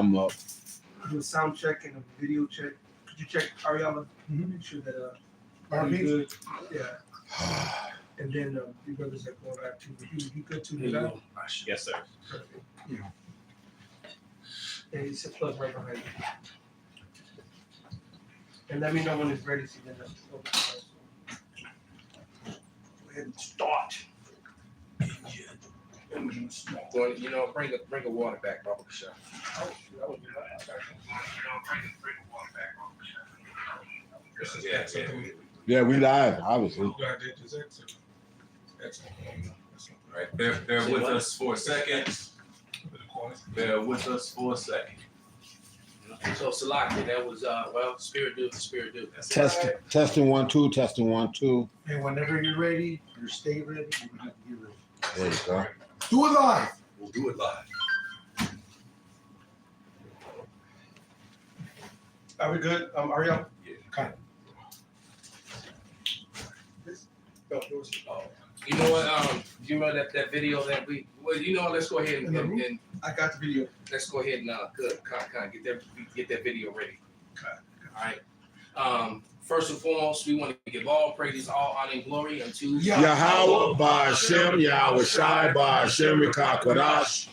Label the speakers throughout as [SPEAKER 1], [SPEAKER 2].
[SPEAKER 1] I'm up.
[SPEAKER 2] Do a sound check and a video check. Could you check Ariella? Make sure that
[SPEAKER 3] RP?
[SPEAKER 2] good. Yeah. And then the brothers are going back to you good to the back?
[SPEAKER 4] Yes, sir.
[SPEAKER 2] Perfect. Yeah. And it's a plug right behind you. And let me know when it's ready so then let's go ahead and start.
[SPEAKER 5] Well, you know, bring a water back, Baba Kasha.
[SPEAKER 2] Oh, that would be nice.
[SPEAKER 1] Yeah, we live, obviously.
[SPEAKER 4] Right, bear with us for a second. Bear with us for a second.
[SPEAKER 5] So Salaki, that was spirit do.
[SPEAKER 1] Testing 1 2, testing 1 2.
[SPEAKER 3] And whenever you're ready, or stay ready, you don't have to get ready.
[SPEAKER 1] There you go.
[SPEAKER 3] Do it live.
[SPEAKER 4] We'll do it live.
[SPEAKER 2] Are we good? Ariel?
[SPEAKER 4] Yeah.
[SPEAKER 3] Kind
[SPEAKER 5] You know what? You know that video that we. Well, you know what? Let's go ahead and
[SPEAKER 2] I got the video.
[SPEAKER 5] let's go ahead and get that video ready. All right. First and foremost, we want to give all praises, all honor and glory unto
[SPEAKER 1] Yahweh Ba'Shem, Yahweh Shai Ba'Shem Rikakwadash.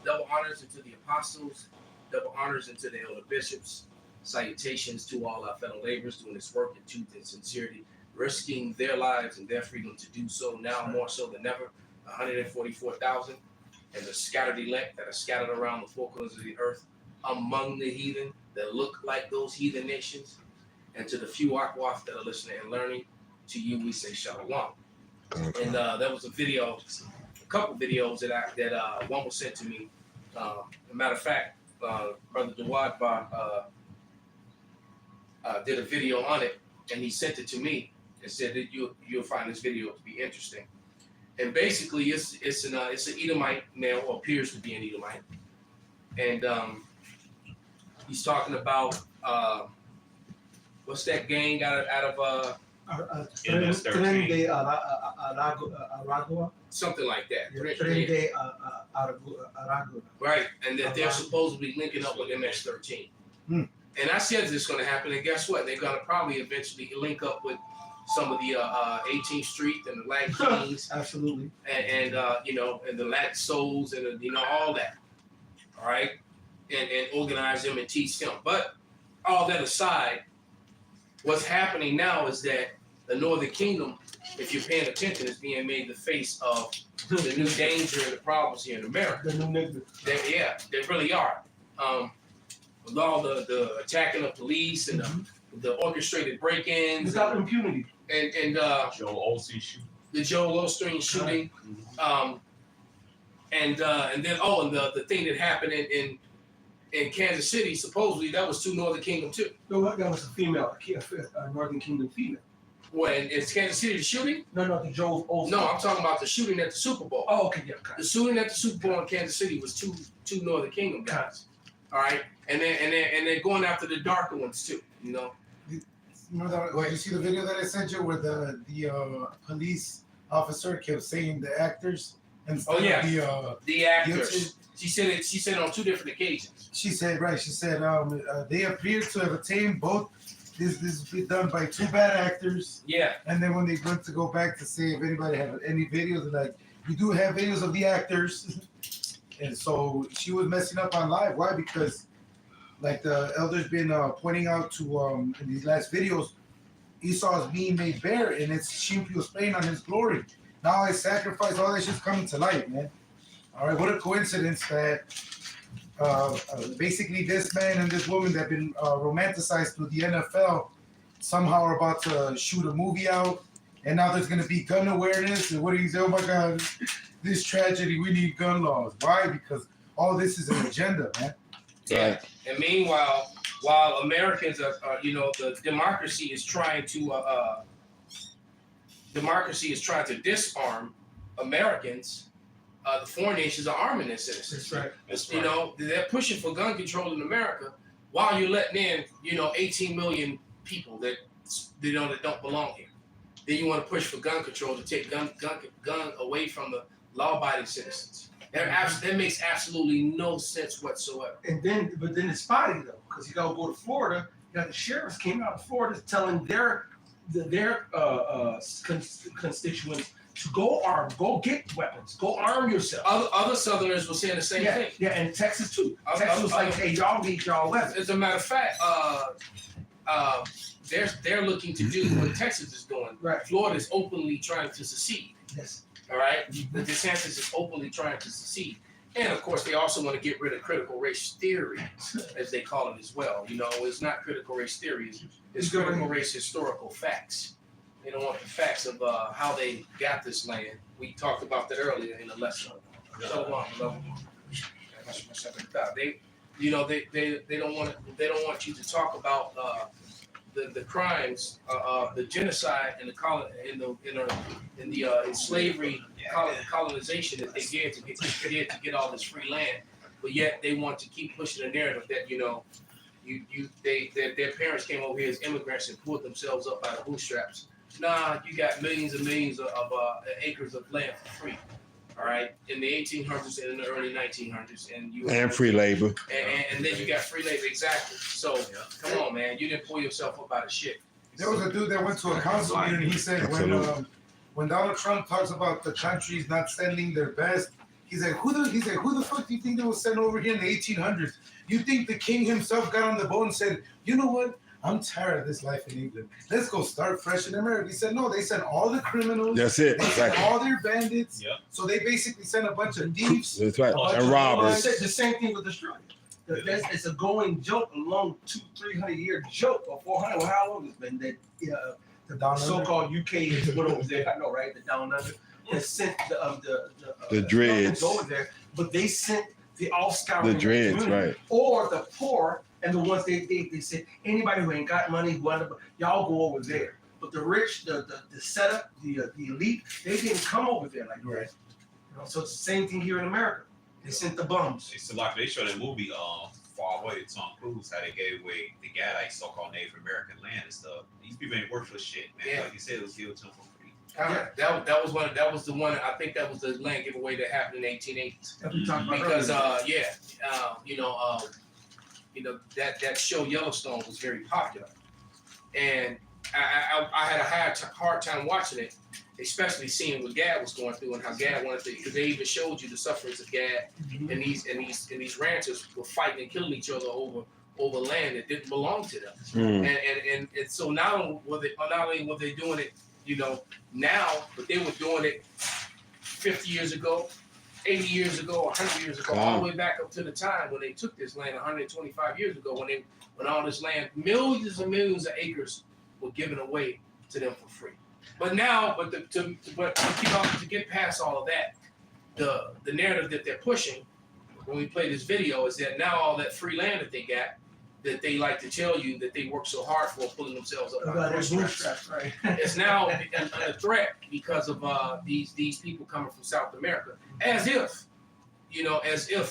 [SPEAKER 5] double honors into the apostles, double honors into the elder bishops. Salutations to all our fellow laborers doing this work in truth and sincerity, risking their lives and their freedom to do so now more so than ever. 144,000 and the scattered elect that are scattered around the four corners of the earth among the heathen that look like those heathen nations. And to the few Akwaf that are listening and learning, to you we say shalom. And there was a couple videos that one was sent to me. As a matter of fact, Brother Dawad did a video on it, and he sent it to me and said that you'll find this video to be interesting. And basically, it's an Edomite male, or appears to be an Edomite, and he's talking about what's that gang out of
[SPEAKER 2] Tren de Aragua.
[SPEAKER 5] something like that.
[SPEAKER 2] Tren de Aragua.
[SPEAKER 5] Right, and that they're supposedly linking up with MS-13. And I said this is going to happen, and guess what? They're going to probably eventually link up with some of the 18th Street and the Latin Kings.
[SPEAKER 2] Absolutely.
[SPEAKER 5] And you know, and the Latin Souls and, you know, all that. All right? And organize them and teach them. But all that aside, what's happening now is that the Northern Kingdom, if you're paying attention, is being made the face of the new danger and the problems here in America.
[SPEAKER 2] The new nigga.
[SPEAKER 5] They really are. With all the attacking of police and the orchestrated break-ins.
[SPEAKER 2] Without impunity.
[SPEAKER 5] And
[SPEAKER 4] Joel Osteen shooting.
[SPEAKER 5] the Joel Osteen shooting. And then the thing that happened in Kansas City, supposedly that was 2 Northern Kingdom too.
[SPEAKER 2] No, that was a female, a Northern Kingdom female.
[SPEAKER 5] When it's Kansas City the shooting?
[SPEAKER 2] No, the Joel Olsen.
[SPEAKER 5] No, I'm talking about the shooting at the Super Bowl.
[SPEAKER 2] Oh, okay, yeah.
[SPEAKER 5] The shooting at the Super Bowl in Kansas City was two Northern Kingdom guys. All right, and they're going after the darker ones too. You know.
[SPEAKER 3] Remember you see the video that I sent you where the police officer kept saying the actors instead of
[SPEAKER 5] the actors. She said on 2 different occasions.
[SPEAKER 3] She said they appear to have attained both. This was done by 2 bad actors.
[SPEAKER 5] Yeah.
[SPEAKER 3] And then when they went to go back to see if anybody had any videos, they're like, we do have videos of the actors. And so she was messing up on live. Why? Because like the elder's been pointing out to in these last videos, Esau is being made bare, and it's sheep he was playing on his glory. Now his sacrifice, all that shit's coming to light, man. All right, what a coincidence that basically this man and this woman that have been romanticized through the NFL somehow are about to shoot a movie out, and now there's going to be gun awareness. And what do you say? Oh my God, this tragedy, we need gun laws. Why? Because all this is an agenda, man.
[SPEAKER 5] Yeah. And meanwhile, while Americans are the democracy is trying to disarm Americans, the foreign nations are arming their citizens.
[SPEAKER 2] That's right.
[SPEAKER 4] That's
[SPEAKER 5] You know, they're pushing for gun control in America while you're letting in, 18 million people that don't belong here. Then you want to push for gun control to take gun away from the law-abiding citizens. That makes absolutely no sense whatsoever.
[SPEAKER 2] And then, but then it's spotty though, because you gotta go to Florida. You got the sheriffs came out of Florida telling their constituents to go arm, go get weapons, go arm yourself.
[SPEAKER 5] Other Southerners were saying the same thing.
[SPEAKER 2] Yeah, and Texas too.
[SPEAKER 5] Other-
[SPEAKER 2] Texas was like,
[SPEAKER 5] other-
[SPEAKER 2] hey, y'all need y'all weapons.
[SPEAKER 5] As a matter of fact, they're looking to do what Texas is doing.
[SPEAKER 2] Right.
[SPEAKER 5] Florida is openly trying to secede.
[SPEAKER 2] Yes.
[SPEAKER 5] All right, the DeSantis is openly trying to secede, and of course they also want to get rid of critical race theory, as they call it as well. You know, it's not critical race theory; it's critical race historical facts. They don't want the facts of how they got this land. We talked about that earlier in the lesson. They, you know, they don't want you to talk about the crimes, the genocide, and the slavery colonization that they did to get all this free land, but yet they want to keep pushing the narrative that their parents came over here as immigrants and pulled themselves up by the bootstraps. Nah, you got millions and millions of acres of land for free. All right, in the 1800s and in the early 1900s,
[SPEAKER 1] And free labor.
[SPEAKER 5] and then you got free labor, exactly. So come on, man, you didn't pull yourself up out of shit.
[SPEAKER 3] There was a dude that went to a council meeting and he said when Donald Trump talks about the countries not sending their best, he's like, who the fuck do you think they was sent over here in the 1800s? You think the king himself got on the boat and said, you know what? I'm tired of this life in England. Let's go start fresh in America. He said, no, they sent all the criminals.
[SPEAKER 1] That's it.
[SPEAKER 3] They sent
[SPEAKER 1] Exactly.
[SPEAKER 3] all their bandits.
[SPEAKER 6] Yep.
[SPEAKER 3] So they basically sent a bunch of thieves.
[SPEAKER 1] That's right.
[SPEAKER 3] a bunch
[SPEAKER 1] And
[SPEAKER 3] of
[SPEAKER 1] robbers.
[SPEAKER 2] The same thing with Australia. It's a going joke, a long 200-300-year joke, or 400. Well, how long it's been that the
[SPEAKER 3] Down under.
[SPEAKER 2] so-called UK is what over there. I know, right? The down under that sent
[SPEAKER 1] The dreads.
[SPEAKER 2] over there, but they sent the all-scouring
[SPEAKER 1] The dreads,
[SPEAKER 2] community,
[SPEAKER 1] right.
[SPEAKER 2] or the poor and the ones they said anybody who ain't got money, y'all go over there. But the rich, the setup, the elite, they didn't come over there like that.
[SPEAKER 3] Right.
[SPEAKER 2] You know, so it's the same thing here in America. They sent the bums.
[SPEAKER 6] It's like they showed that movie Far Away, Tom Cruise, how they gave away the Gadite so-called Native American land and stuff. These people ain't worthless shit, man.
[SPEAKER 5] Yeah.
[SPEAKER 6] Like you said, it was given to them for free.
[SPEAKER 5] Yeah, that was the one. I think that was the land giveaway that happened in the 1880s.
[SPEAKER 2] That we talked about
[SPEAKER 5] Because
[SPEAKER 2] earlier.
[SPEAKER 5] that show Yellowstone was very popular, and I had a hard time watching it, especially seeing what Gad was going through and how Gad wanted to. Because they even showed you the sufferings of Gad, and these ranchers were fighting and killing each other over land that didn't belong to them.
[SPEAKER 1] Mm.
[SPEAKER 5] And so not only were they doing it, now, but they were doing it 50 years ago, 80 years ago, 100 years ago, all the way back up to the time when they took this land 125 years ago, when all this land, millions and millions of acres were given away to them for free. But now, to get past all of that, the narrative that they're pushing when we play this video is that now all that free land that they got, that they like to tell you that they work so hard for, pulling themselves up out of bootstraps.
[SPEAKER 2] Right.
[SPEAKER 5] It's now a threat because of these people coming from South America, as if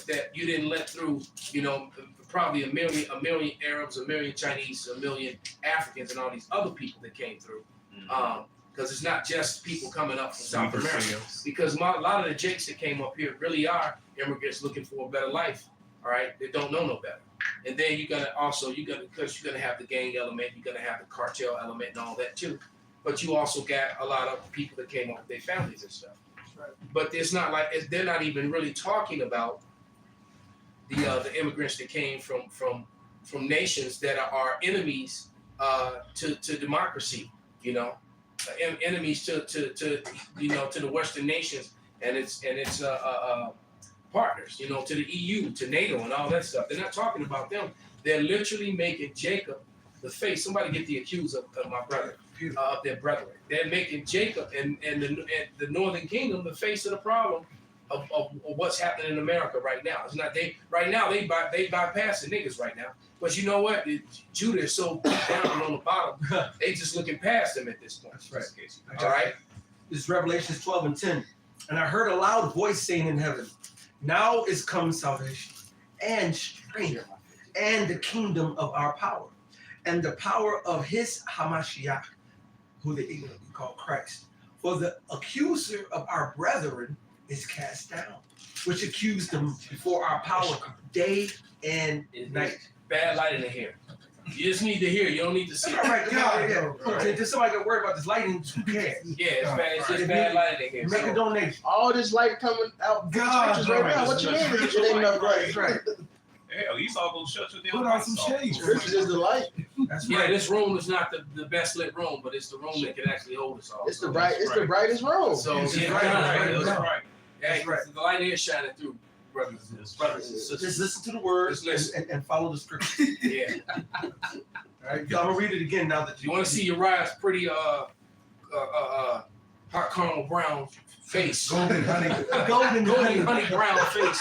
[SPEAKER 5] that you didn't let through, probably a million Arabs, a million Chinese, a million Africans, and all these other people that came through. Because it's not just people coming up from South America. Because a lot of the Jakes that came up here really are immigrants looking for a better life. All right, they don't know no better. And then you're gonna have the gang element, you're gonna have the cartel element and all that too. But you also got a lot of people that came up with their families and stuff.
[SPEAKER 2] Right.
[SPEAKER 5] But it's not like they're not even really talking about the immigrants that came from nations that are enemies to democracy. Enemies to the Western nations and its partners, to the EU, to NATO, and all that stuff. They're not talking about them. They're literally making Jacob the face. Somebody get the accused of my brother, of their brethren. They're making Jacob and the Northern Kingdom the face of the problem of what's happening in America right now. It's not they bypassing niggas right now. But you know what? Judah is so down on the bottom. They just looking past them at this point.
[SPEAKER 2] That's right.
[SPEAKER 5] All right.
[SPEAKER 2] This is Revelations 12:10. And I heard a loud voice saying in heaven, now is come salvation and strength and the kingdom of our power and the power of his Hamashiach, who they call Christ. For the accuser of our brethren is cast down, which accused them before our power day and night.
[SPEAKER 5] Bad light in the hair. You just need to hear. You don't need to see.
[SPEAKER 2] All right,
[SPEAKER 3] God,
[SPEAKER 2] yeah.
[SPEAKER 3] no,
[SPEAKER 2] Okay, just somebody got worried about this lighting. Who cares?
[SPEAKER 5] Yeah, it's bad. It's just bad light in the hair.
[SPEAKER 2] Make a donation.
[SPEAKER 7] All this light coming out
[SPEAKER 3] God,
[SPEAKER 7] scriptures right now. What you mean? It ain't enough light.
[SPEAKER 2] That's right.
[SPEAKER 6] Hell, Esau gonna shut you down.
[SPEAKER 3] Put on some shades.
[SPEAKER 7] Scriptures is the light.
[SPEAKER 2] That's
[SPEAKER 5] Yeah,
[SPEAKER 2] right.
[SPEAKER 5] this room is not the best lit room, but it's the room that can actually hold us all.
[SPEAKER 7] It's the
[SPEAKER 5] So
[SPEAKER 7] bright. It's the brightest room.
[SPEAKER 5] So
[SPEAKER 2] It's
[SPEAKER 5] yeah,
[SPEAKER 2] right,
[SPEAKER 5] yeah,
[SPEAKER 2] that's
[SPEAKER 6] right.
[SPEAKER 2] That's right.
[SPEAKER 5] The light is shining through, brothers and sisters.
[SPEAKER 2] Just listen to the words
[SPEAKER 5] Just listen.
[SPEAKER 2] and follow the scripture.
[SPEAKER 5] Yeah.
[SPEAKER 2] All right, I'm gonna read it again now that
[SPEAKER 5] You want to see Uriah's pretty hot caramel brown face,
[SPEAKER 3] Golden honey.
[SPEAKER 2] golden
[SPEAKER 5] honey brown face.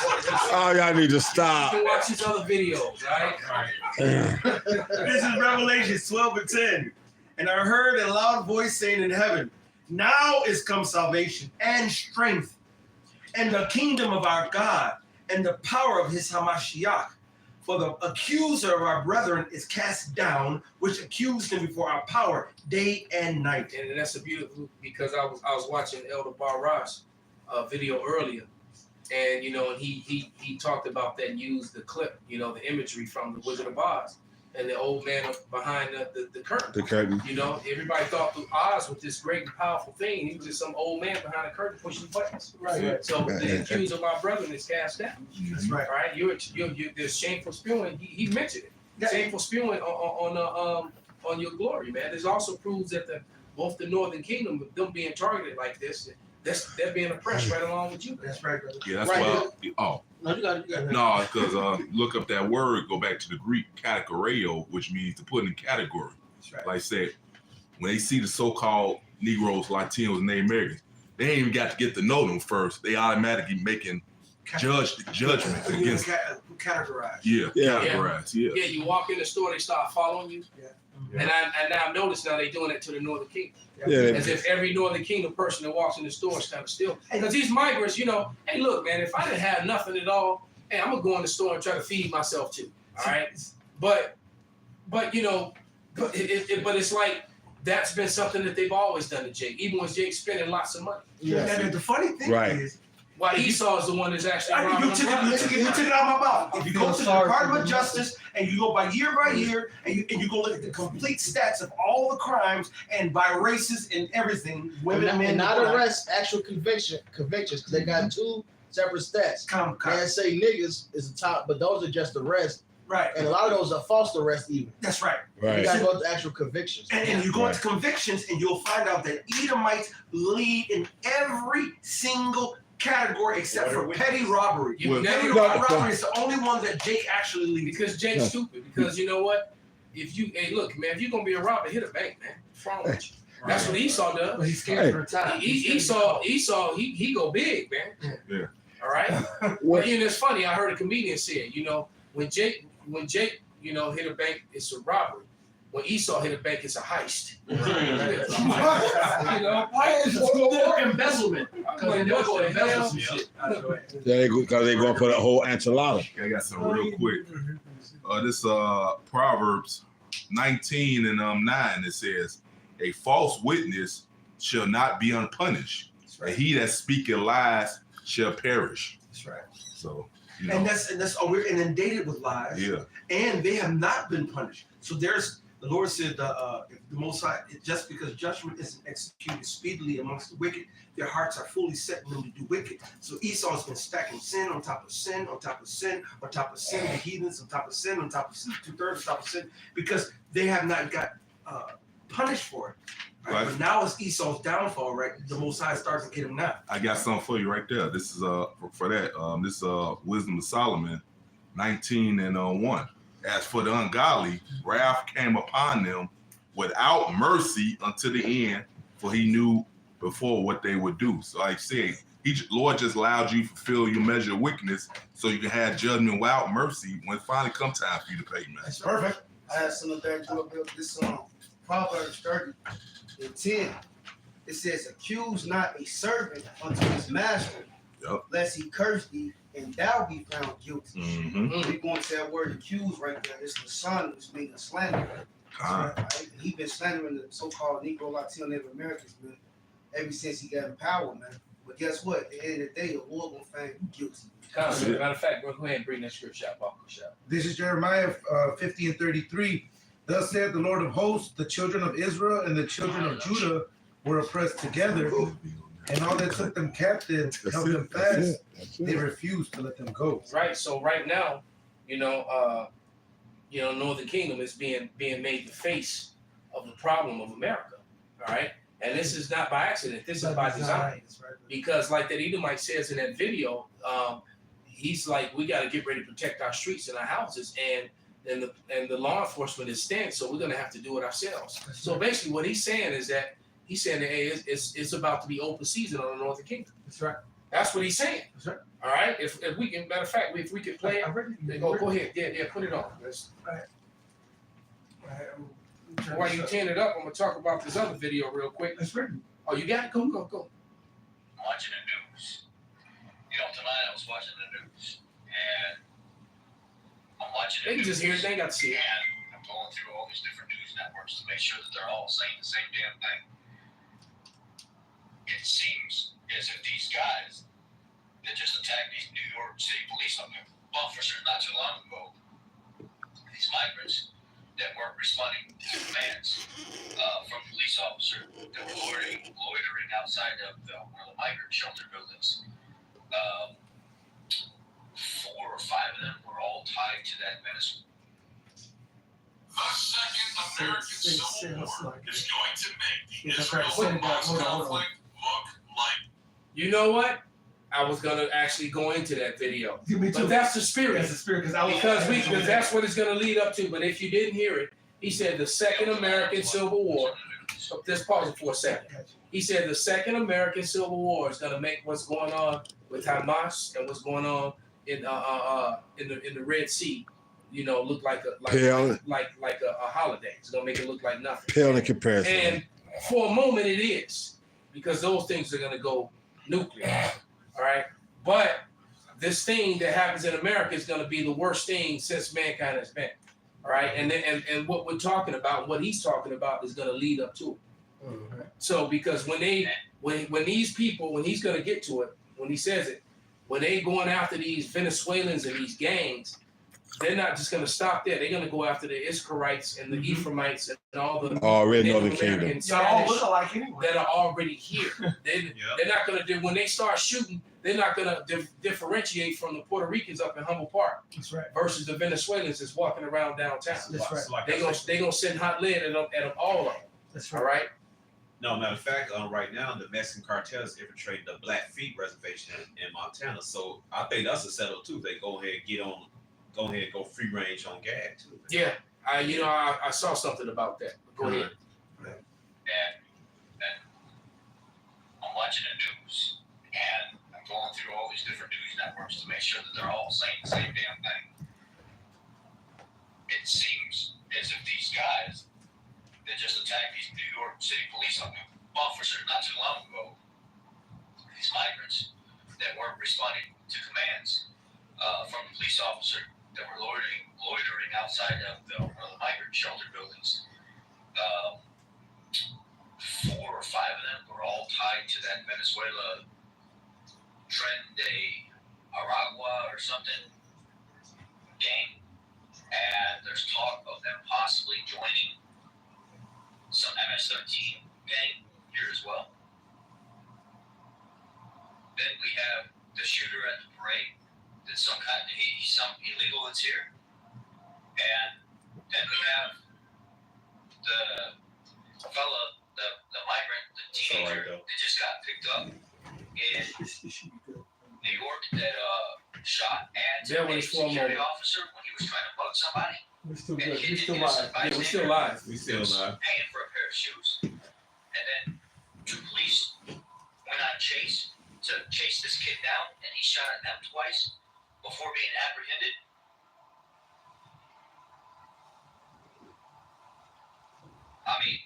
[SPEAKER 1] Oh, y'all need to
[SPEAKER 5] You
[SPEAKER 1] stop.
[SPEAKER 5] can watch his other videos, right?
[SPEAKER 2] This is Revelation 12:10. And I heard a loud voice saying in heaven, now is come salvation and strength and the kingdom of our God and the power of his Hamashiach. For the accuser of our brethren is cast down, which accused him before our power day and night.
[SPEAKER 5] And that's a beautiful, because I was watching Elder Barras video earlier, and and he talked about that and used the clip, the imagery from the Wizard of Oz and the old man behind the curtain.
[SPEAKER 1] The curtain.
[SPEAKER 5] Everybody thought through Oz was this great and powerful thing. He was just some old man behind a curtain pushing buttons.
[SPEAKER 2] Right.
[SPEAKER 5] So the accuser of our brethren is cast down.
[SPEAKER 2] That's right.
[SPEAKER 5] All right, you're there's shameful spewing. He mentioned it. Shameful spewing on your glory, man. This also proves that both the Northern Kingdom, with them being targeted like this, they're being oppressed right along with you.
[SPEAKER 2] That's right, brother.
[SPEAKER 4] Yeah, that's
[SPEAKER 7] Right.
[SPEAKER 4] why.
[SPEAKER 7] No, you got it.
[SPEAKER 4] No, because look up that word. Go back to the Greek kategorio, which means to put in a category.
[SPEAKER 2] That's right.
[SPEAKER 4] Like I said, when they see the so-called Negroes, Latinos, and Native Americans, they ain't even got to get to know them first. They automatically making judgment against.
[SPEAKER 2] Categorized.
[SPEAKER 4] Yeah,
[SPEAKER 1] Yeah.
[SPEAKER 4] categorize. Yeah.
[SPEAKER 5] Yeah, you walk in the store, they start following you.
[SPEAKER 2] Yeah.
[SPEAKER 5] And I've noticed now they're doing it to the Northern Kingdom.
[SPEAKER 1] Yeah.
[SPEAKER 5] As if every Northern Kingdom person that walks in the store is kind of still. Because these migrants, hey, look, man, if I didn't have nothing at all, hey, I'm gonna go in the store and try to feed myself too. All right, but it's like that's been something that they've always done to Jake, even when Jake's spending lots of money.
[SPEAKER 1] Yes.
[SPEAKER 2] And the funny thing
[SPEAKER 1] Right.
[SPEAKER 2] is,
[SPEAKER 5] While Esau is the one that's actually
[SPEAKER 2] you took it out of my mouth. If you go to the Department of Justice and you go by year, and you go look at the complete stats of all the crimes and by races and everything, women,
[SPEAKER 7] And
[SPEAKER 2] men,
[SPEAKER 7] not
[SPEAKER 2] black.
[SPEAKER 7] arrest, actual convictions, because they got two separate stats. And say niggas is the top, but those are just arrests,
[SPEAKER 2] Right.
[SPEAKER 7] and a lot of those are false arrests even.
[SPEAKER 2] That's right.
[SPEAKER 7] You
[SPEAKER 1] Right.
[SPEAKER 7] gotta go to actual convictions.
[SPEAKER 2] And you go into convictions and you'll find out that Edomites lead in every single category except for petty robbery.
[SPEAKER 5] You
[SPEAKER 2] Petty
[SPEAKER 5] never,
[SPEAKER 2] robbery is the only one that Jake actually leads.
[SPEAKER 5] because Jake's stupid. Because you know what? Look, man, if you're gonna be a robber, hit a bank, man. What's wrong with you? That's what Esau does.
[SPEAKER 2] But he's scared for a time.
[SPEAKER 5] Esau, he go big, man.
[SPEAKER 4] Yeah.
[SPEAKER 5] All right.
[SPEAKER 1] What?
[SPEAKER 5] But it's funny. I heard a comedian say it. When Jake, hit a bank, it's a robbery. When Esau hit a bank, it's a heist. Embezzlement. Because they'll go embezzle some shit.
[SPEAKER 1] Yeah, because they're gonna put a whole enchilada.
[SPEAKER 4] I got some real quick. This Proverbs 19 and 9. It says, "A false witness shall not be unpunished, and he that speaketh lies shall perish."
[SPEAKER 2] That's right.
[SPEAKER 4] So
[SPEAKER 2] And we're inundated with lies.
[SPEAKER 4] yeah.
[SPEAKER 2] And they have not been punished. So the Lord said, if the Most High, just because judgment isn't executed speedily amongst the wicked, their hearts are fully set in them to do wicked. So Esau has been stacking sin on top of sin, on top of sin, on top of sin, the heathens on top of sin, on top of sin, 2/3 on top of sin, because they have not got punished for it. Right? But now it's Esau's downfall, right? The Most High starts to get him now.
[SPEAKER 4] I got something for you right there. This is for that. This Wisdom of Solomon 19 and 1. As for the ungodly, wrath came upon them without mercy unto the end, for he knew before what they would do. So like I said, Lord just allowed you to fulfill your measure of wickedness so you can have judgment without mercy when it finally come time for you to pay, man.
[SPEAKER 3] That's perfect.
[SPEAKER 8] I have something that you about this Proverbs 30 and 10. It says, "Accuse not a servant unto his master,
[SPEAKER 4] Yep.
[SPEAKER 8] lest he curse thee, and thou be found guilty."
[SPEAKER 4] Mm-hmm.
[SPEAKER 8] We going to that word accuse right there. It's the son who's being a slanderer. Right? And he been slandering the so-called Negro, Latino, Native Americans, man, ever since he got in power, man. But guess what? At the end of the day, the Lord gonna find you guilty.
[SPEAKER 5] Matter of fact, go ahead and bring that scripture out, Uncle Shah.
[SPEAKER 3] This is Jeremiah 50 and 33. Thus saith the Lord of hosts, the children of Israel and the children of Judah were oppressed together, and all that took them captive held them fast. They refused to let them go.
[SPEAKER 5] Right. So right now, Northern Kingdom is being made the face of the problem of America. All right. And this is not by accident. This is by design. Because like that Edomite says in that video, he's like, we got to get ready to protect our streets and our houses, and the law enforcement is staying, so we're gonna have to do it ourselves. So basically, what he's saying is that hey, it's about to be open season on the Northern Kingdom.
[SPEAKER 2] That's right.
[SPEAKER 5] That's what he's saying.
[SPEAKER 2] That's right.
[SPEAKER 5] All right. If we can, matter of fact, if we could play it, go ahead. Yeah, put it on. While you tearing it up, I'm gonna talk about this other video real quick.
[SPEAKER 2] That's right.
[SPEAKER 5] Oh, you got it? Go.
[SPEAKER 9] Watching the news. Tonight I was watching the news, and I'm watching
[SPEAKER 5] They can just hear it. They got to see it.
[SPEAKER 9] And I'm going through all these different news networks to make sure that they're all saying the same damn thing. It seems as if these guys that just attacked these New York City police officers not too long ago, these migrants that weren't responding to commands from police officers that were loitering outside of one of the migrant shelter buildings. 4 or 5 of them were all tied to that ministry. The second American Civil War is going to make the Israel-Hamas conflict look like.
[SPEAKER 5] You know what? I was gonna actually go into that video,
[SPEAKER 2] Me too.
[SPEAKER 5] but that's the spirit.
[SPEAKER 2] That's the spirit, because
[SPEAKER 5] Because that's what it's going to lead up to. But if you didn't hear it, he said the Second American Civil War. Just pause it for a second. He said the Second American Civil War is going to make what's going on with Hamas and what's going on in the Red Sea, look like a holiday. It's going to make it look like nothing.
[SPEAKER 1] Pale in comparison.
[SPEAKER 5] And for a moment, it is, because those things are going to go nuclear. All right, but this thing that happens in America is going to be the worst thing since mankind has been. All right, and what we're talking about, what he's talking about, is going to lead up to it.
[SPEAKER 2] Mm-hmm.
[SPEAKER 5] So because when these people, when he's going to get to it, when he says it, when they going after these Venezuelans and these gangs, they're not just going to stop there. They're going to go after the Ishkarites and the Ephraimites and all the
[SPEAKER 1] Already
[SPEAKER 5] Native
[SPEAKER 1] Northern Kingdom.
[SPEAKER 5] American
[SPEAKER 2] Y'all all
[SPEAKER 5] Spanish
[SPEAKER 2] look alike anyway.
[SPEAKER 5] that are already here. They're not going to do, when they start shooting, they're not going to differentiate from the Puerto Ricans up in Humboldt Park
[SPEAKER 2] That's right.
[SPEAKER 5] versus the Venezuelans that's walking around downtown.
[SPEAKER 2] That's right.
[SPEAKER 5] They gonna send hot lead at them all of them.
[SPEAKER 2] That's
[SPEAKER 5] All
[SPEAKER 2] right.
[SPEAKER 5] right.
[SPEAKER 6] No, matter of fact, right now the Mexican cartel is infiltrating the Blackfeet reservation in Montana. So I think that's a settle too. They go ahead and go free range on Gad too.
[SPEAKER 5] Yeah. I saw something about that. Go ahead.
[SPEAKER 9] And I'm watching the news, and I'm going through all these different news networks to make sure that they're all saying the same damn thing. It seems as if these guys that just attacked these New York City police officers not too long ago, these migrants that weren't responding to commands from the police officer that were loitering outside of one of the migrant shelter buildings. 4 or 5 of them were all tied to that Venezuela Tren de Aragua or something gang, and there's talk of them possibly joining some MS-13 gang here as well. Then we have the shooter at the parade. That's he's some illegal that's here, and then we have the fella, the migrant, the teenager that just got picked up in New York that shot at a security officer when he was trying to bug somebody.
[SPEAKER 2] We're still
[SPEAKER 9] And
[SPEAKER 2] good.
[SPEAKER 9] hit
[SPEAKER 2] We're still
[SPEAKER 9] an
[SPEAKER 2] live.
[SPEAKER 9] innocent
[SPEAKER 5] Yeah, we're
[SPEAKER 9] bystander
[SPEAKER 5] still live.
[SPEAKER 6] We still live.
[SPEAKER 9] paying for a pair of shoes. And then 2 police went on chase to chase this kid down, and he shot at them twice before being apprehended. I mean,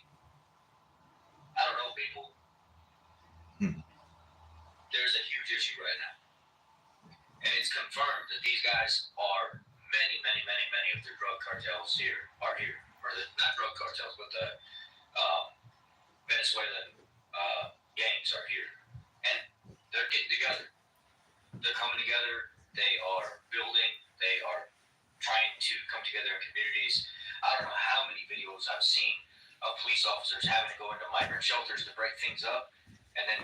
[SPEAKER 9] I don't know, people. There's a huge issue right now. And it's confirmed that these guys are many of the drug cartels here are here. Or not drug cartels, but the Venezuelan gangs are here. And they're getting together. They're coming together. They are building. They are trying to come together in communities. I don't know how many videos I've seen of police officers having to go into migrant shelters to break things up and then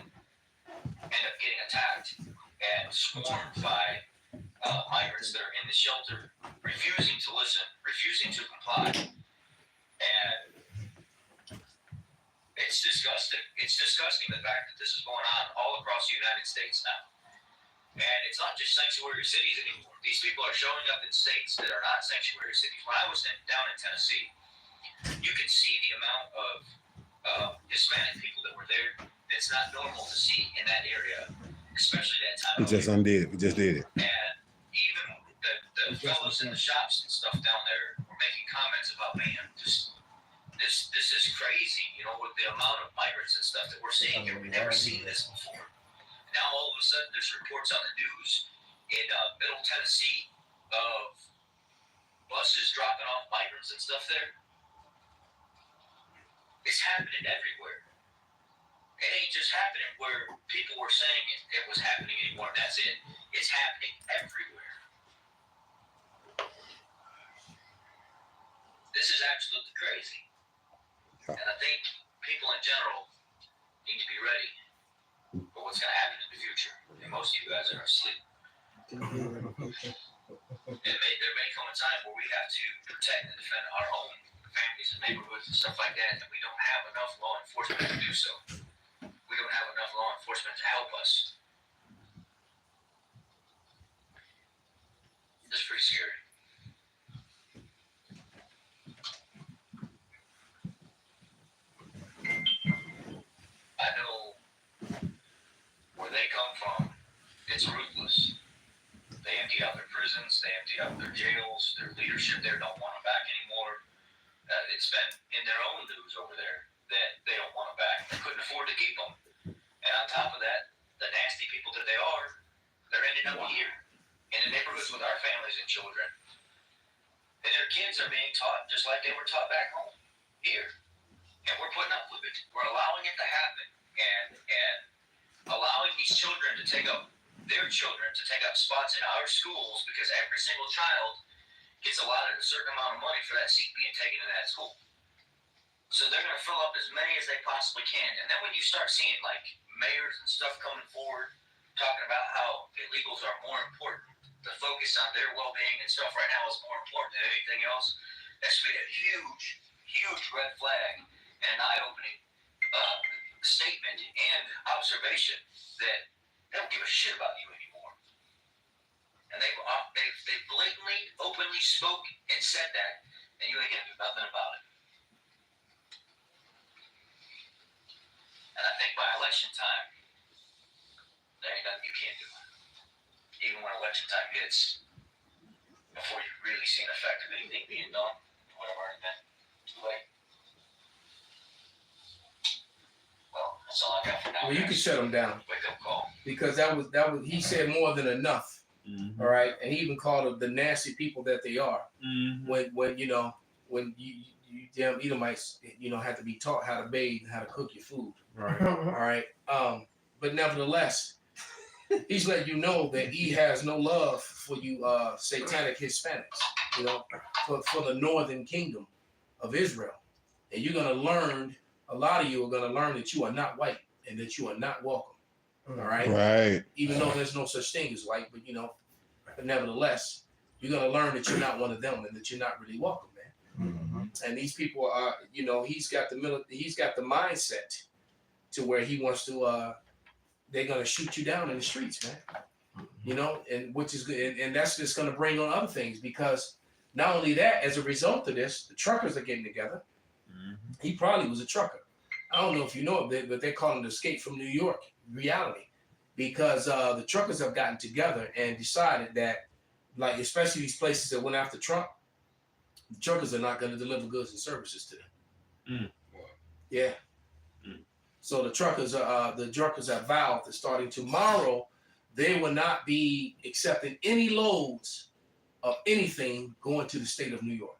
[SPEAKER 9] end up getting attacked and swarmed by migrants that are in the shelter, refusing to listen, refusing to comply. And it's disgusting. It's disgusting the fact that this is going on all across the United States now. And it's not just sanctuary cities anymore. These people are showing up in states that are not sanctuary cities. When I was down in Tennessee, you could see the amount of Hispanic people that were there. It's not normal to see in that area, especially that time.
[SPEAKER 1] We just undid it. We just did it.
[SPEAKER 9] And even the fellows in the shops and stuff down there were making comments about, man, this is crazy, you know, with the amount of migrants and stuff that we're seeing here. We've never seen this before. Now all of a sudden there's reports on the news in Middle Tennessee of buses dropping off migrants and stuff there. It's happening everywhere. It ain't just happening where people were saying it was happening anymore. That's it. It's happening everywhere. This is absolutely crazy. And I think people in general need to be ready for what's going to happen in the future. And most of you guys are asleep. There may come a time where we have to protect and defend our own families and neighborhoods and stuff like that, and we don't have enough law enforcement to do so. We don't have enough law enforcement to help us. It's pretty scary. I know where they come from, it's ruthless. They empty out their prisons, they empty out their jails, their leadership there don't want them back anymore. It's been in their own news over there that they don't want them back. They couldn't afford to keep them. And on top of that, the nasty people that they are, they're ending up here in the neighborhoods with our families and children. And their kids are being taught just like they were taught back home here. And we're putting up with it. We're allowing it to happen and allowing these children to take up spots in our schools because every single child gets allotted a certain amount of money for that seat being taken in that school. So they're going to fill up as many as they possibly can. And then when you start seeing like mayors and stuff coming forward talking about how illegals are more important, the focus on their well-being and stuff right now is more important than anything else, that should be a huge red flag and an eye-opening statement and observation that they don't give a shit about you anymore. And they blatantly, openly spoke and said that, and you ain't gonna do nothing about it. And I think by election time, there ain't nothing you can't do. Even when election time hits, before you really see an effect of anything being done, it would have already been too late. Well, that's all I got for now.
[SPEAKER 5] Well, you can shut him down
[SPEAKER 9] Wake up call.
[SPEAKER 5] because that was he said more than enough.
[SPEAKER 6] Mm-hmm.
[SPEAKER 5] All right, and he even called them the nasty people that they are.
[SPEAKER 6] Mm-hmm.
[SPEAKER 5] When you damn Edomites, have to be taught how to bathe and how to cook your food.
[SPEAKER 6] Right.
[SPEAKER 5] All right. But nevertheless, he's letting you know that he has no love for you satanic Hispanics, for the northern kingdom of Israel. And you're gonna learn, a lot of you are gonna learn that you are not white and that you are not welcome. All right.
[SPEAKER 1] Right.
[SPEAKER 5] Even though there's no such thing as white, but nevertheless, you're gonna learn that you're not one of them and that you're not really welcome, man.
[SPEAKER 1] Mm-hmm.
[SPEAKER 5] And these people are, he's got the mindset to where he wants to they're gonna shoot you down in the streets, man. And which is good, and that's just gonna bring on other things, because not only that, as a result of this, the truckers are getting together.
[SPEAKER 6] Mm-hmm.
[SPEAKER 5] He probably was a trucker. I don't know if you know it, but they call it Escape from New York reality, because the truckers have gotten together and decided that, like, especially these places that went after Trump, the truckers are not going to deliver goods and services to them. Yeah. So the truckers have vowed that starting tomorrow, they will not be accepting any loads of anything going to the state of New York.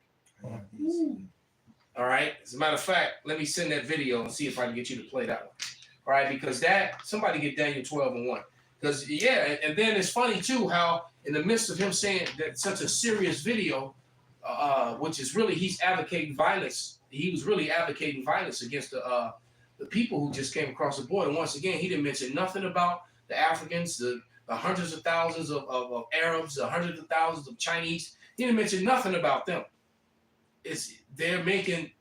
[SPEAKER 5] All right. As a matter of fact, let me send that video and see if I can get you to play that one. All right, because somebody get Daniel 12:1. Because and then it's funny too how in the midst of him saying that such a serious video, which is really he's advocating violence. He was really advocating violence against the people who just came across the border. And once again, he didn't mention nothing about the Africans, the hundreds of thousands of Arabs, the hundreds of thousands of Chinese. He didn't mention nothing about them. They're making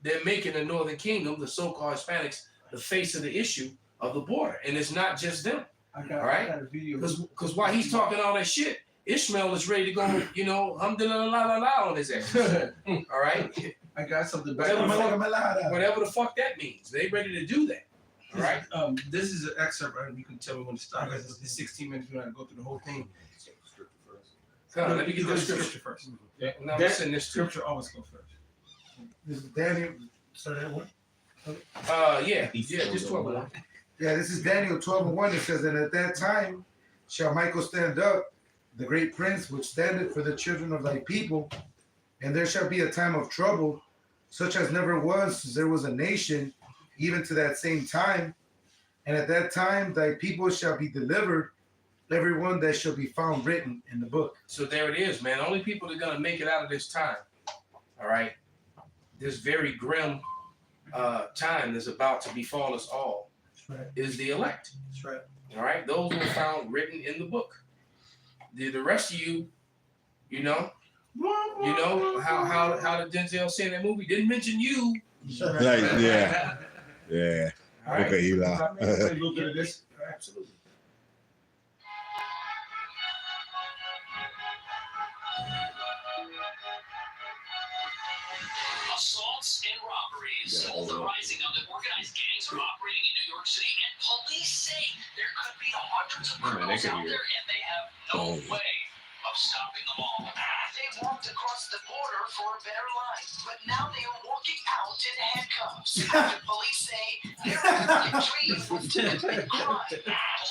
[SPEAKER 5] the Northern Kingdom, the so-called Hispanics, the face of the issue of the border, and it's not just them. I got a video. Because while he's talking all that shit, Ishmael is ready to go, alhamdulillah on his ass. All right?
[SPEAKER 2] I got something
[SPEAKER 5] Whatever
[SPEAKER 2] back.
[SPEAKER 5] the fuck that means. They ready to do that. All right?
[SPEAKER 2] This is an excerpt, right? You can tell me when to stop. It's 16 minutes. We're going to go through the whole thing. Let me get the scripture first.
[SPEAKER 5] Yeah, no, I'm saying this
[SPEAKER 2] Scripture always go first.
[SPEAKER 3] This is Daniel. So that one.
[SPEAKER 5] Just 12.
[SPEAKER 3] Yeah, this is Daniel 12:1. It says, and at that time shall Michael stand up, the great prince, which standeth for the children of thy people, and there shall be a time of trouble, such as never was, there was a nation, even to that same time. And at that time thy people shall be delivered, everyone that shall be found written in the book.
[SPEAKER 5] So there it is, man. Only people that are gonna make it out of this time, all right, this very grim time that's about to befall us all, is the elect.
[SPEAKER 2] That's right.
[SPEAKER 5] All right, those who are found written in the book. The rest of you, you know how did Denzel say in that movie? Didn't mention you.
[SPEAKER 1] Right, yeah. Yeah.
[SPEAKER 5] All right?
[SPEAKER 1] Okay, Eli.
[SPEAKER 2] A little bit of this.
[SPEAKER 5] Absolutely.
[SPEAKER 9] Assaults and robberies. Both are rising up. The organized gangs are operating in New York City, and police say there could be hundreds of criminals out there, and they have no way of stopping them all. They walked across the border for a better life, but now they are walking out in handcuffs. After police say they're really pleased with domestic crime.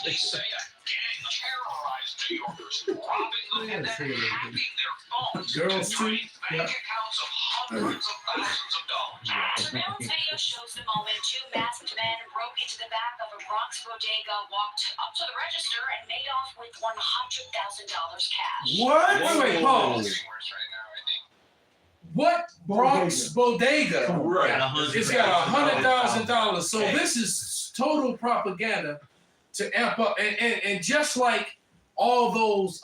[SPEAKER 9] Police say a gang terrorized New Yorkers, robbing them and then hacking their phones,
[SPEAKER 5] Girls too.
[SPEAKER 9] draining bank accounts of hundreds of thousands of dollars.
[SPEAKER 10] Surveillance video shows the moment two masked men broke into the back of a Bronx bodega, walked up to the register, and made off with $100,000 cash.
[SPEAKER 5] What? Wait, pause. What Bronx bodega?
[SPEAKER 2] Right.
[SPEAKER 5] It's got $100,000. So this is total propaganda to amp up, and just like all those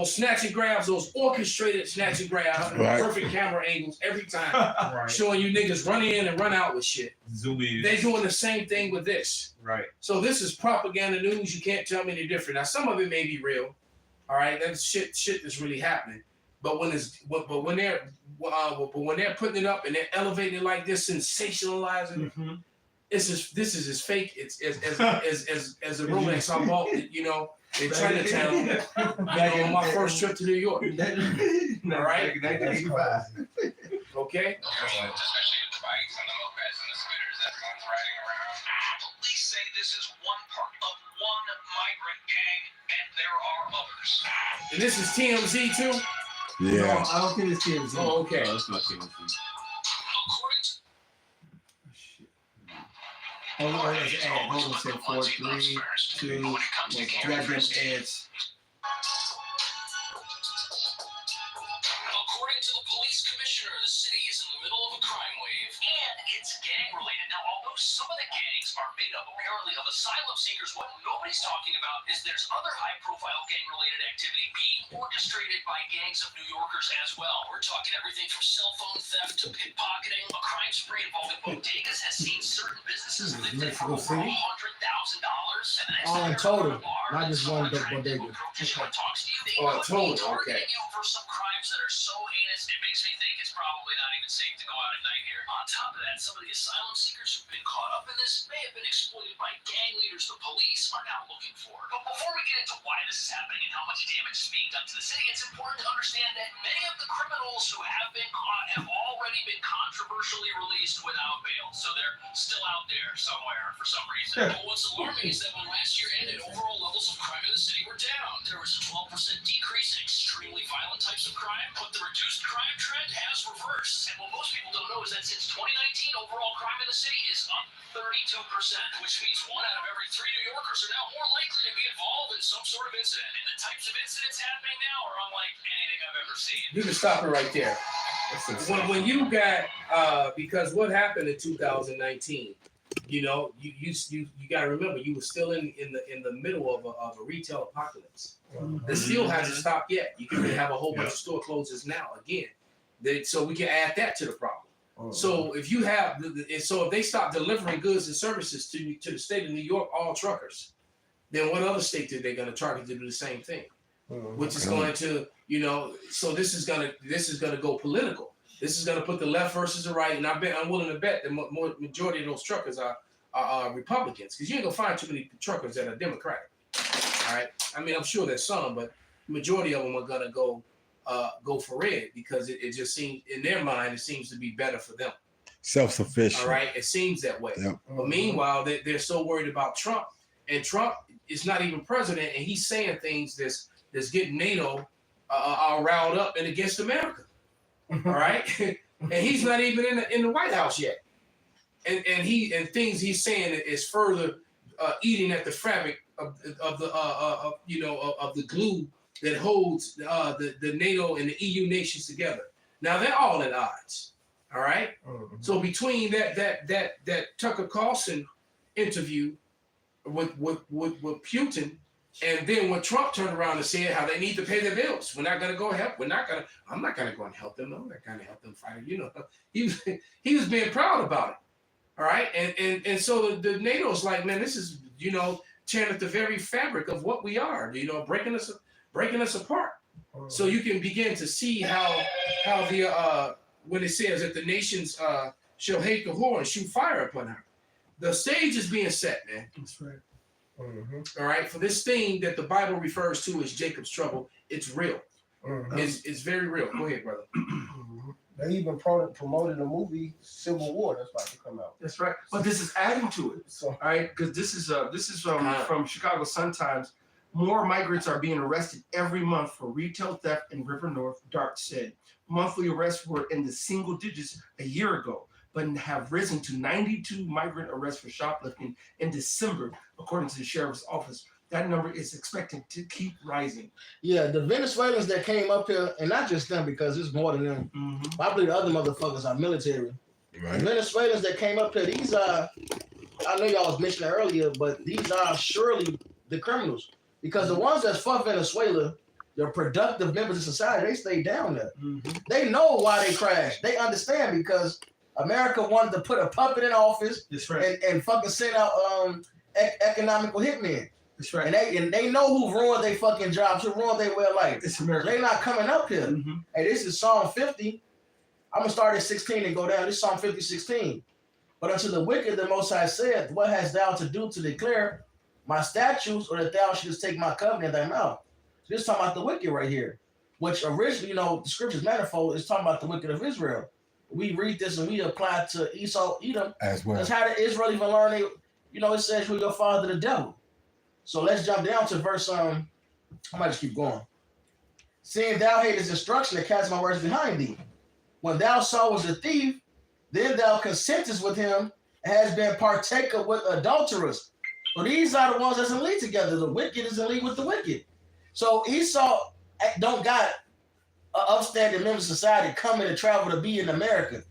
[SPEAKER 5] snatch and grabs, those orchestrated snatch and grabs,
[SPEAKER 1] Right.
[SPEAKER 5] perfect camera angles every time, showing you niggas run in and run out with shit.
[SPEAKER 6] Zoom in.
[SPEAKER 5] They doing the same thing with this.
[SPEAKER 6] Right.
[SPEAKER 5] So this is propaganda news. You can't tell me any different. Now some of it may be real. All right, that's shit that's really happening. But when they're putting it up and they're elevating it like this, sensationalizing it, this is as fake as a Rolex I bought, in Chinatown, on my first trip to New York. All right? Okay?
[SPEAKER 9] Especially with the bikes and the mopeds and the scooters everyone's riding around. Police say this is one part of one migrant gang, and there are others.
[SPEAKER 5] And this is TMZ too?
[SPEAKER 1] Yeah.
[SPEAKER 2] I don't think it's TMZ.
[SPEAKER 5] Oh, okay.
[SPEAKER 6] That's not TMZ.
[SPEAKER 9] According to
[SPEAKER 2] Hold on, there's an ad. Hold on a second. 4, 3, 2, goddamn ads.
[SPEAKER 9] According to the police commissioner, the city is in the middle of a crime wave, and it's gang related. Now, although some of the gangs are made up apparently of asylum seekers, what nobody's talking about is there's other high-profile gang-related activity being orchestrated by gangs of New Yorkers as well. We're talking everything from cell phone theft to pickpocketing. A crime spree involving bodegas has seen certain businesses lifted for over $100,000. And the next
[SPEAKER 7] Oh,
[SPEAKER 9] time
[SPEAKER 7] in
[SPEAKER 9] you're
[SPEAKER 7] total,
[SPEAKER 9] at a bar,
[SPEAKER 7] not just one
[SPEAKER 9] someone
[SPEAKER 7] bodega.
[SPEAKER 9] approaches you and talks to you, they
[SPEAKER 5] Oh, in
[SPEAKER 9] could be
[SPEAKER 5] total, okay.
[SPEAKER 9] targeting you for some crimes that are so heinous, it makes me think it's probably not even safe to go out at night here. On top of that, some of the asylum seekers who've been caught up in this may have been exploited by gang leaders the police are now looking for. But before we get into why this is happening and how much damage is being done to the city, it's important to understand that many of the criminals who have been caught have already been controversially released without bail. So they're still out there somewhere for some reason. But what's alarming is that when last year ended, overall levels of crime in the city were down. There was a 12% decrease in extremely violent types of crime.
[SPEAKER 10] crime, but the reduced crime trend has reversed. And what most people don't know is that since 2019, overall crime in the city is up 32%, which means 1 out of every 3 New Yorkers are now more likely to be involved in some sort of incident. And the types of incidents happening now are unlike anything I've ever seen.
[SPEAKER 5] You can stop it right there. When you got because what happened in 2019, you know, you got to remember you were still in the middle of a retail apocalypse. It still hasn't stopped yet. You can have a whole bunch of store closures now again. So we can add that to the problem. So if you have, if they stop delivering goods and services to the state of New York, all truckers, then what other state are they going to target to do the same thing? Which is going to, you know, so this is gonna go political. This is gonna put the left versus the right, and I'm willing to bet the majority of those truckers are Republicans, because you ain't gonna find too many truckers that are Democratic. All right, I mean I'm sure there's some, but the majority of them are gonna go for red because it just seems in their mind it seems to be better for them.
[SPEAKER 1] Self-sufficient.
[SPEAKER 5] All right, it seems that way.
[SPEAKER 1] Yep.
[SPEAKER 5] But meanwhile, they're so worried about Trump, and Trump is not even president, and he's saying things that's getting NATO all riled up and against America. All right, and he's not even in the White House yet, and things he's saying is further eating at the fabric of the glue that holds the NATO and the EU nations together. Now they're all at odds. All right, so between that Tucker Carlson interview with Putin. And then when Trump turned around and said how they need to pay their bills, we're not going to go help. I'm not going to go and help them. I'm not going to help them fight. You know, he was being proud about it. All right. And so the NATO's like, man, this is, you know, tearing at the very fabric of what we are, you know, breaking us apart. So you can begin to see how the, when it says that the nations shall hate the whore and shoot fire upon her. The stage is being set, man.
[SPEAKER 2] That's right.
[SPEAKER 5] All right, for this thing that the Bible refers to as Jacob's trouble, it's real. It's very real. Go ahead, brother.
[SPEAKER 11] They even promoted a movie, Civil War, that's about to come out.
[SPEAKER 2] That's right. But this is adding to it.
[SPEAKER 11] So,
[SPEAKER 2] all right, because this is from Chicago Sun-Times. More migrants are being arrested every month for retail theft in River North, Dart said. Monthly arrests were in the single digits a year ago, but have risen to 92 migrant arrests for shoplifting in December, according to the sheriff's office. That number is expected to keep rising.
[SPEAKER 7] Yeah, the Venezuelans that came up here, and not just them because it's more than them. I believe the other motherfuckers are military. Right. The Venezuelans that came up here, these are, I know y'all was mentioning earlier, but these are surely the criminals. Because the ones that's for Venezuela, the productive members of society, they stay down there. They know why they crashed. They understand because America wanted to put a puppet in office.
[SPEAKER 2] That's right.
[SPEAKER 7] and fucking send out economical hitmen.
[SPEAKER 2] That's right.
[SPEAKER 7] And they know who ruined their fucking jobs, who ruined their way of life.
[SPEAKER 2] It's America.
[SPEAKER 7] They not coming up here. Hey, this is Psalm 50. I'm gonna start at 16 and go down. This is Psalm 50, 16. But unto the wicked the Most High said, what hast thou to do to declare my statutes, or that thou shouldest take my covenant in thy mouth? So this is talking about the wicked right here, which originally, you know, the scripture's manifold is talking about the wicked of Israel. We read this and we apply it to Esau, Edom.
[SPEAKER 1] As well.
[SPEAKER 7] That's how the Israel even learned it. You know, it says who your father, the devil. So let's jump down to verse, I might just keep going. Seeing thou hatest instruction and cast my words behind thee. When thou sawest a thief, then thou consentest with him and has been partaker with adulterers. So these are the ones that's in league together. The wicked is in league with the wicked. So Esau don't got an upstanding member of society coming to travel to be in America.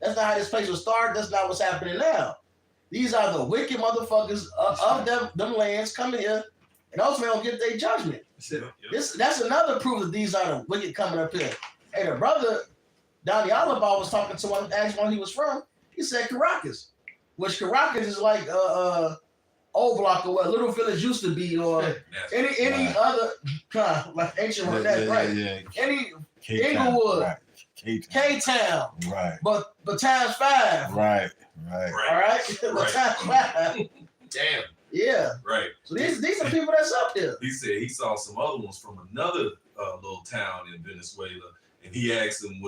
[SPEAKER 7] That's not how this place was started. That's not what's happening now. These are the wicked motherfuckers of them lands coming here, and ultimately don't get their judgment. That's another proof that these are the wicked coming up here. Hey, the brother Donnie Alaba was talking to one, asked one he was from. He said Caracas, which Caracas is like old block or what Little Village used to be, or any other like ancient one. That's right. Yeah. Any Inglewood, K-Town, right? But times 5, right. All right, but times 5.
[SPEAKER 6] Damn.
[SPEAKER 7] Yeah.
[SPEAKER 6] Right.
[SPEAKER 7] So these are people that's up there.
[SPEAKER 4] He said he saw some other ones from another little town in Venezuela. And he asked them,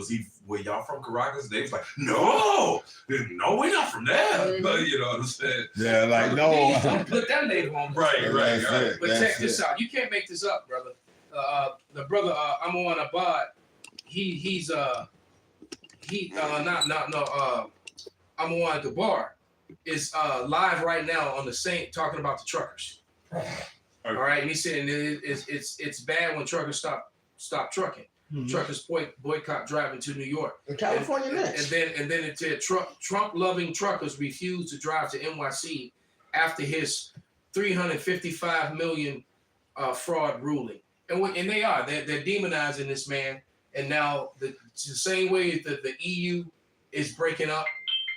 [SPEAKER 4] were y'all from Caracas? They was like, no, we're not from there. But you know what I'm saying? Yeah,
[SPEAKER 1] like, no.
[SPEAKER 5] Don't put that label on.
[SPEAKER 4] Right.
[SPEAKER 5] But check this out. You can't make this up, brother. The brother, Amon Abad, he's I'm on at the bar is live right now on the same talking about the truckers. All right, and he said it's bad when truckers stop trucking.
[SPEAKER 3] Mhm.
[SPEAKER 5] Truckers boycott driving to New York.
[SPEAKER 7] In California next.
[SPEAKER 5] And then it said Trump-loving truckers refuse to drive to NYC after his $355 million fraud ruling. And they are. They're demonizing this man. And now the same way that the EU is breaking up,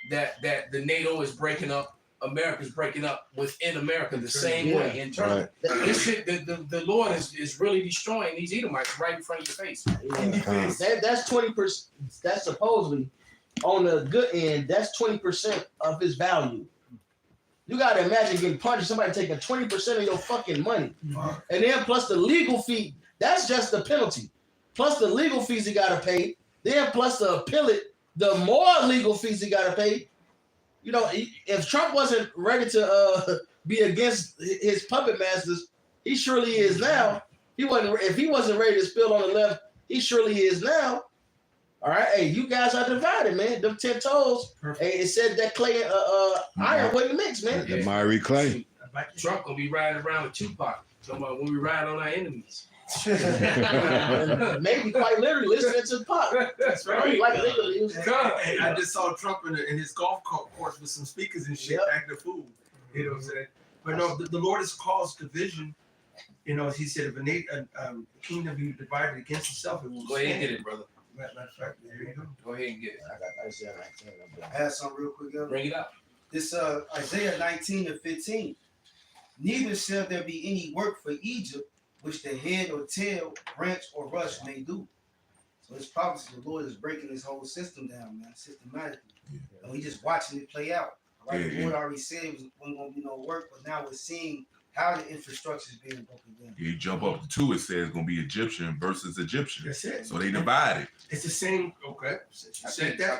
[SPEAKER 5] that the NATO is breaking up, America's breaking up within America the same way internally.
[SPEAKER 1] Right.
[SPEAKER 5] This shit, the Lord is really destroying these Edomites right in front of your face.
[SPEAKER 7] That's 20%. That's supposedly on the good end. That's 20% of his value. You gotta imagine getting punished. Somebody taking 20% of your fucking money, and then plus the legal fee. That's just the penalty. Plus the legal fees he gotta pay. Then plus the appellate, the more legal fees he gotta pay. You know, if Trump wasn't ready to be against his puppet masters, he surely is now. If he wasn't ready to spill on the left, he surely is now. All right, hey, you guys are divided, man. Them 10 toes. Hey, it said that clay iron wouldn't mix, man.
[SPEAKER 1] The miry clay.
[SPEAKER 5] Trump gonna be riding around with Tupac. Talking about when we ride on our enemies.
[SPEAKER 7] Maybe quite literally listening to Pop.
[SPEAKER 5] That's right.
[SPEAKER 7] Like literally,
[SPEAKER 2] And I just saw Trump in his golf course with some speakers and shit, acting a fool. You know what I'm saying? But no, the Lord has caused division. You know, he said, if a kingdom be divided against itself, it will
[SPEAKER 5] Go ahead and get it, brother.
[SPEAKER 2] Matter of fact, there you go.
[SPEAKER 5] Go ahead and get it.
[SPEAKER 7] I got Isaiah 19.
[SPEAKER 8] I have something real quick.
[SPEAKER 5] Bring it up.
[SPEAKER 8] This Isaiah 19:15. Neither shall there be any work for Egypt, which the head or tail, branch or rush may do. So it's prophecy. The Lord is breaking this whole system down, man, systematically. And we just watching it play out. Right? The Lord already said it wasn't going to be no work, but now we're seeing how the infrastructure is being broken down.
[SPEAKER 4] You jump up to 2, it says it's going to be Egyptian versus Egyptian.
[SPEAKER 2] That's it.
[SPEAKER 4] So they divided.
[SPEAKER 2] It's the same. Okay.
[SPEAKER 5] I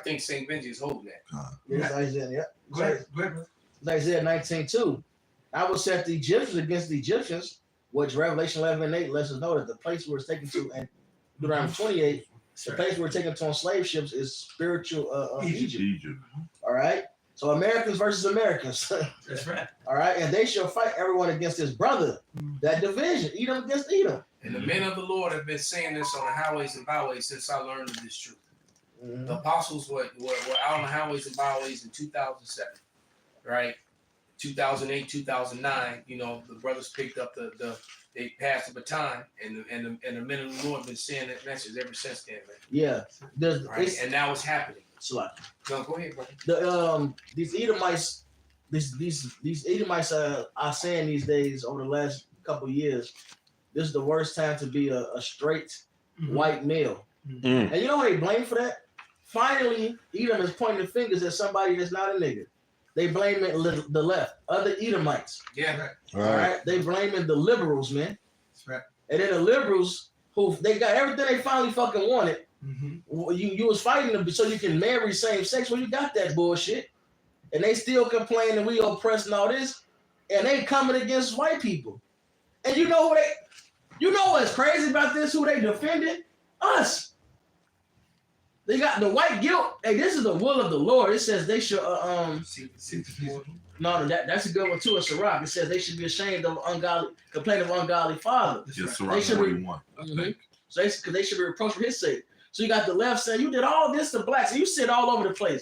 [SPEAKER 5] think St. Benji is holding that.
[SPEAKER 7] Yes, Isaiah. Yeah.
[SPEAKER 2] Go ahead.
[SPEAKER 7] It's Isaiah 19:2. I will set the Egyptians against the Egyptians, which Revelation 11:8 lets us know that the place we're taken to, and Deuteronomy 28, the place we're taken to on slave ships is spiritual Egypt. All right. So Americans versus Americans.
[SPEAKER 2] That's right.
[SPEAKER 7] All right. And they shall fight everyone against his brother. That division, Edom against Edom.
[SPEAKER 5] And the men of the Lord have been saying this on the highways and byways since I learned of this truth. The apostles were out on the highways and byways in 2007, right? 2008, 2009. You know, the brothers picked up they passed the baton, and the men of the Lord have been saying that message ever since then, man.
[SPEAKER 7] Yeah.
[SPEAKER 5] Right? And now it's happening.
[SPEAKER 7] So,
[SPEAKER 5] no, go ahead, brother.
[SPEAKER 7] These Edomites, these Edomites are saying these days over the last couple of years, this is the worst time to be a straight white male. And you know what they blame for that? Finally, Edom is pointing fingers at somebody that's not a nigga. They blame it the left, other Edomites.
[SPEAKER 5] Yeah.
[SPEAKER 7] All right. They blaming the liberals, man.
[SPEAKER 2] That's right.
[SPEAKER 7] And then the liberals, who they got everything they finally fucking wanted. You was fighting them so you can marry same sex. Well, you got that bullshit, and they still complaining we oppressed and all this, and they coming against white people. And you know what's crazy about this? Who they defended? Us. They got the white guilt. Hey, this is the will of the Lord. It says they should No, that's a good one too. It's Sirach. It says they should be ashamed of complain of ungodly father.
[SPEAKER 4] Yes, Sirach 41.
[SPEAKER 7] So they should be reproached for his sake. So you got the left saying you did all this to blacks, and you sit all over the place.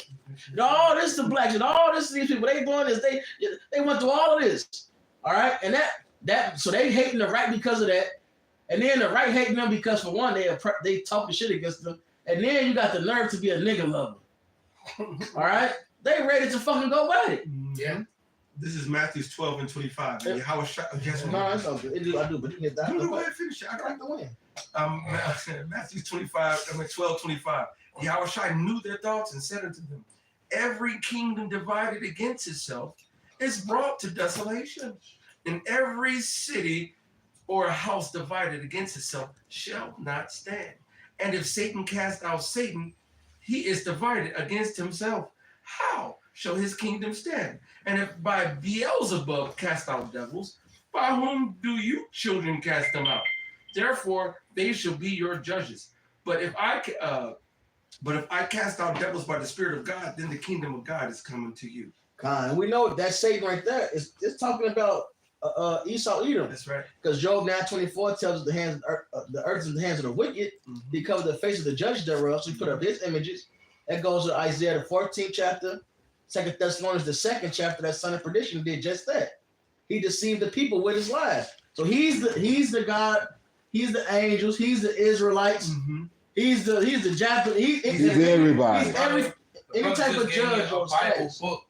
[SPEAKER 7] You did all this to blacks, and all this to these people. They doing this. They went through all of this. All right, and that so they hating the right because of that, and then the right hating them because for one they talking shit against them, and then you got the nerve to be a nigga lover. All right, they ready to fucking go at it.
[SPEAKER 2] Yeah. This is Matthew 12:25. And Yahweh guess what?
[SPEAKER 7] No, that's all good. I do, but you get that.
[SPEAKER 2] No, go ahead, finish it. I got
[SPEAKER 7] the win.
[SPEAKER 2] Matthew 12:25. Yahweh knew their thoughts and said unto them, every kingdom divided against itself is brought to desolation, and every city or house divided against itself shall not stand. And if Satan cast out Satan, he is divided against himself. How shall his kingdom stand? And if by Beelzebub cast out devils, by whom do you children cast them out? Therefore, they shall be your judges. But if I cast out devils by the Spirit of God, then the kingdom of God is coming to you.
[SPEAKER 7] And we know that Satan right there is talking about Esau Edom.
[SPEAKER 2] That's right.
[SPEAKER 7] Because Job 9:24 tells us the earth is in the hands of the wicked.
[SPEAKER 2] Mhm.
[SPEAKER 7] He covered the face of the judge thereof. So he put up his images. That goes to Isaiah the 14th chapter. 2 Thessalonians the 2nd chapter. That son of perdition did just that. He deceived the people with his lies. So he's the God. He's the angels. He's the Israelites.
[SPEAKER 2] Mm-hmm.
[SPEAKER 7] He's the Japanese.
[SPEAKER 1] He's everybody.
[SPEAKER 7] He's any type of judge
[SPEAKER 5] or
[SPEAKER 7] on
[SPEAKER 5] Bible
[SPEAKER 7] stage.
[SPEAKER 5] book.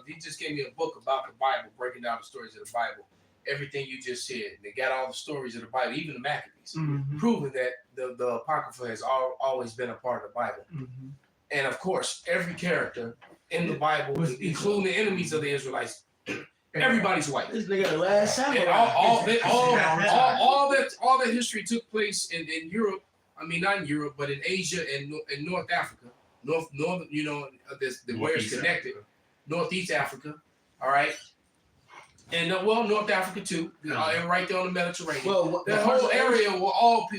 [SPEAKER 5] He just gave me a book about the Bible, breaking down the stories of the Bible. Everything you just said. They got all the stories of the Bible, even the Maccabees,
[SPEAKER 2] Mm-hmm.
[SPEAKER 5] proving that the Apocrypha has always been a part of the Bible.
[SPEAKER 2] Mm-hmm.
[SPEAKER 5] And of course, every character in the Bible, including the enemies of the Israelites, everybody's white.
[SPEAKER 7] This nigga the last
[SPEAKER 5] And
[SPEAKER 7] samurai.
[SPEAKER 5] all that history took place in Europe. I mean, not in Europe, but in Asia and in North Africa, northern, you know, where it's connected, Northeast Africa. All right, and North Africa too, and right there on the Mediterranean.
[SPEAKER 7] Well,
[SPEAKER 5] The whole area were all,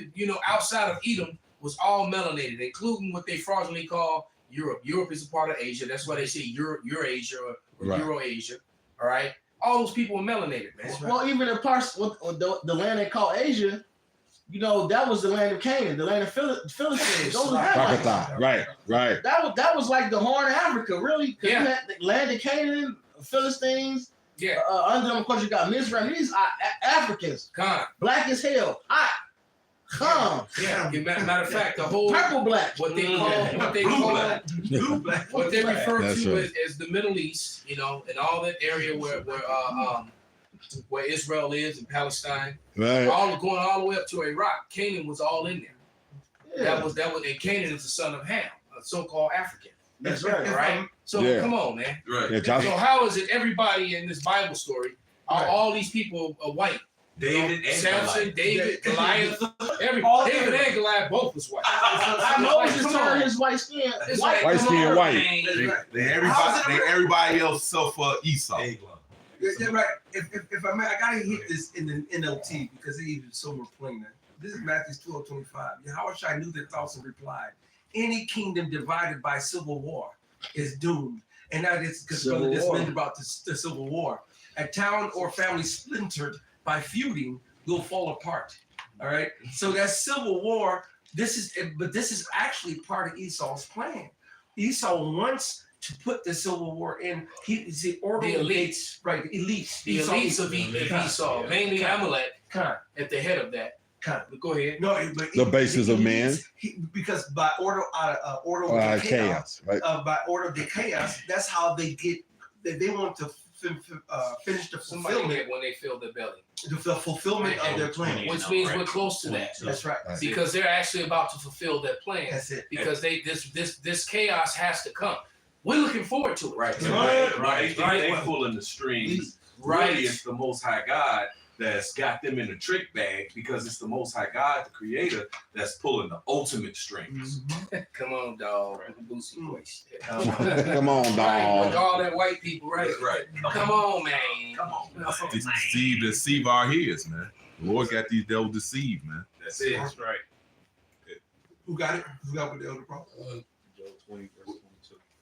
[SPEAKER 5] outside of Edom was all melanated, including what they fraudulently call Europe. Europe is a part of Asia. That's why they say Eurasia or
[SPEAKER 1] Right.
[SPEAKER 5] Euroasia. All right, all those people were melanated, man.
[SPEAKER 7] Well, even in parts of the land they call Asia, that was the land of Canaan, the land of Philistines. Those were Hamites.
[SPEAKER 1] Right.
[SPEAKER 7] That was like the Horn of Africa, really. 'Cause
[SPEAKER 5] Yeah.
[SPEAKER 7] you had the land of Canaan, Philistines.
[SPEAKER 5] Yeah,
[SPEAKER 7] Under them, of course, you got Mizraim. These are Africans,
[SPEAKER 5] Khan.
[SPEAKER 7] black as hell, hot, calm,
[SPEAKER 5] Yeah. Matter of fact, the whole
[SPEAKER 7] purple black.
[SPEAKER 5] what they call what they refer
[SPEAKER 1] That's
[SPEAKER 5] to
[SPEAKER 1] right.
[SPEAKER 5] as the Middle East, and all that area where Israel is and Palestine,
[SPEAKER 1] Right.
[SPEAKER 5] going all the way up to Iraq. Canaan was all in there.
[SPEAKER 7] Yeah.
[SPEAKER 5] That was, and Canaan is the son of Ham, a so-called African.
[SPEAKER 7] That's right.
[SPEAKER 5] Right? So
[SPEAKER 1] Yeah.
[SPEAKER 5] come on, man.
[SPEAKER 4] Right.
[SPEAKER 1] Yeah, Josh,
[SPEAKER 5] So how is it everybody in this Bible story, all these people are white?
[SPEAKER 6] David and
[SPEAKER 5] Samson,
[SPEAKER 6] Goliath.
[SPEAKER 5] David, Goliath, David and Goliath both was white.
[SPEAKER 7] Moses
[SPEAKER 5] Come
[SPEAKER 7] turned
[SPEAKER 5] on.
[SPEAKER 7] his white skin
[SPEAKER 5] It's
[SPEAKER 7] white.
[SPEAKER 1] White
[SPEAKER 5] come
[SPEAKER 1] skin,
[SPEAKER 5] on,
[SPEAKER 1] white.
[SPEAKER 5] man.
[SPEAKER 4] Then everybody else suffer Esau.
[SPEAKER 2] Yeah, right. If I may, I gotta hit this in the NLT because it is so much plainer. This is Matthew 12:25. Yahushua knew their thoughts and replied, "Any kingdom divided by civil war is doomed." And that is because Brother just mentioned about the Civil War. A town or family splintered by feuding will fall apart. All right. So that Civil War, this is actually part of Esau's plan. Esau wants to put the Civil War in. He's the order
[SPEAKER 5] The
[SPEAKER 2] of
[SPEAKER 5] elites.
[SPEAKER 2] right? The elites.
[SPEAKER 5] The elites of Esau, mainly Amalek,
[SPEAKER 2] Con.
[SPEAKER 5] at the head of that.
[SPEAKER 2] Con.
[SPEAKER 5] But go ahead.
[SPEAKER 2] No, but
[SPEAKER 1] The basis of man.
[SPEAKER 2] Because by order order of the chaos,
[SPEAKER 1] Chaos. Right.
[SPEAKER 2] by order of the chaos, that's how they get. They want to finish the
[SPEAKER 5] Somebody
[SPEAKER 2] fulfillment,
[SPEAKER 5] get when they fill their belly,
[SPEAKER 2] the fulfillment of their plan.
[SPEAKER 5] which means we're close to that,
[SPEAKER 2] That's right.
[SPEAKER 5] because they're actually about to fulfill their plan.
[SPEAKER 2] That's it.
[SPEAKER 5] Because this chaos has to come. We're looking forward to it.
[SPEAKER 12] Right. They pulling the strings.
[SPEAKER 5] Right.
[SPEAKER 12] Really, it's the Most High God that's got them in a trick bag, because it's the Most High God, the Creator, that's pulling the ultimate strings.
[SPEAKER 5] Come on, dog. Boosie voice.
[SPEAKER 1] Come on,
[SPEAKER 5] Right, with
[SPEAKER 1] dog.
[SPEAKER 5] all that white people, right?
[SPEAKER 12] Right.
[SPEAKER 5] Come on, man.
[SPEAKER 12] Come on.
[SPEAKER 4] Deceive our heads, man. The Lord got these devils deceived, man.
[SPEAKER 12] That's it.
[SPEAKER 6] That's right.
[SPEAKER 2] Who got it? Who got what the elder brought?
[SPEAKER 13] Job 20, verse 22.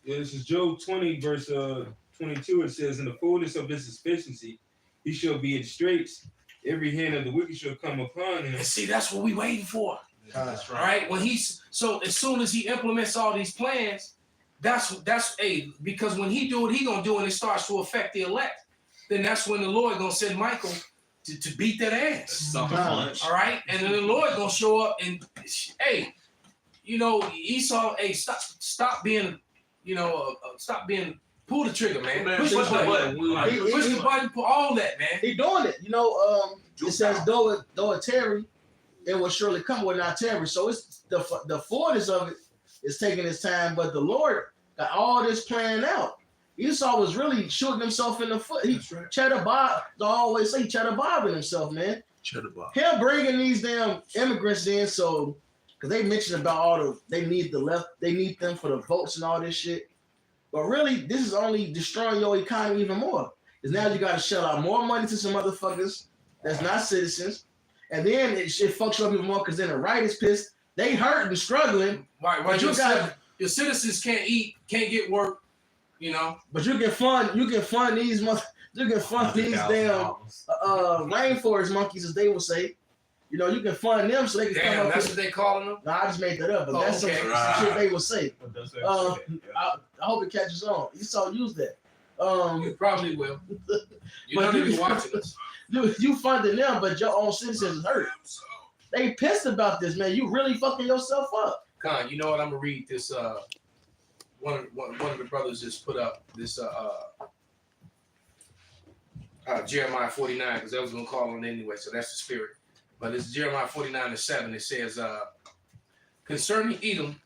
[SPEAKER 13] Yeah, this is Job 20, verse 22. It says, "In the fullness of his sufficiency, he shall be in straits. Every hand of the wicked shall come upon him."
[SPEAKER 5] And see, that's what we waiting for.
[SPEAKER 6] That's
[SPEAKER 5] Right? When so as soon as he implements all these plans, that's because when he do what he gonna do and it starts to affect the elect, then that's when the Lord gonna send Michael to beat that ass.
[SPEAKER 6] Sucker punch.
[SPEAKER 5] All right, and then the Lord gonna show up and Esau, stop being, pull the trigger, man. Push the button. Push the button, pull all that, man.
[SPEAKER 7] He doing it. It says though it tarry, it will surely come, will not tarry. So it's the fullness of it is taking its time, but the Lord got all this planned out. Esau was really shooting himself in the foot. He cheddar bob. I always say cheddar bobbing himself, man.
[SPEAKER 4] Cheddar Bob.
[SPEAKER 7] Him bringing these damn immigrants in, so because they mentioned about they need them for the votes and all this shit. But really, this is only destroying your economy even more. Because now you got to shell out more money to some motherfuckers that's not citizens. And then it fucks you up even more because then the right is pissed. They hurt and struggling.
[SPEAKER 5] Right,
[SPEAKER 7] But you got,
[SPEAKER 5] your citizens can't eat, can't get work, you know.
[SPEAKER 7] but you can fund these you can fund these damn rainforest monkeys, as they would say. You know, you can fund them so they can come
[SPEAKER 5] Damn,
[SPEAKER 7] up
[SPEAKER 5] that's
[SPEAKER 7] with.
[SPEAKER 5] what they calling them.
[SPEAKER 7] No, I just made that up, but
[SPEAKER 5] Oh,
[SPEAKER 7] that's
[SPEAKER 5] okay.
[SPEAKER 7] some shit they would say. I
[SPEAKER 6] I
[SPEAKER 7] hope it catches on. You saw use that.
[SPEAKER 5] You probably will. You
[SPEAKER 7] But
[SPEAKER 5] don't
[SPEAKER 7] you-
[SPEAKER 5] even watching us.
[SPEAKER 7] You funding them, but your own citizens is hurt. They pissed about this, man. You really fucking yourself up.
[SPEAKER 5] Con, you know what? I'm gonna read this. One of the brothers just put up this Jeremiah 49 because I was gonna call on it anyway. So that's the spirit. But it's Jeremiah 49:7. It says, concerning Edom,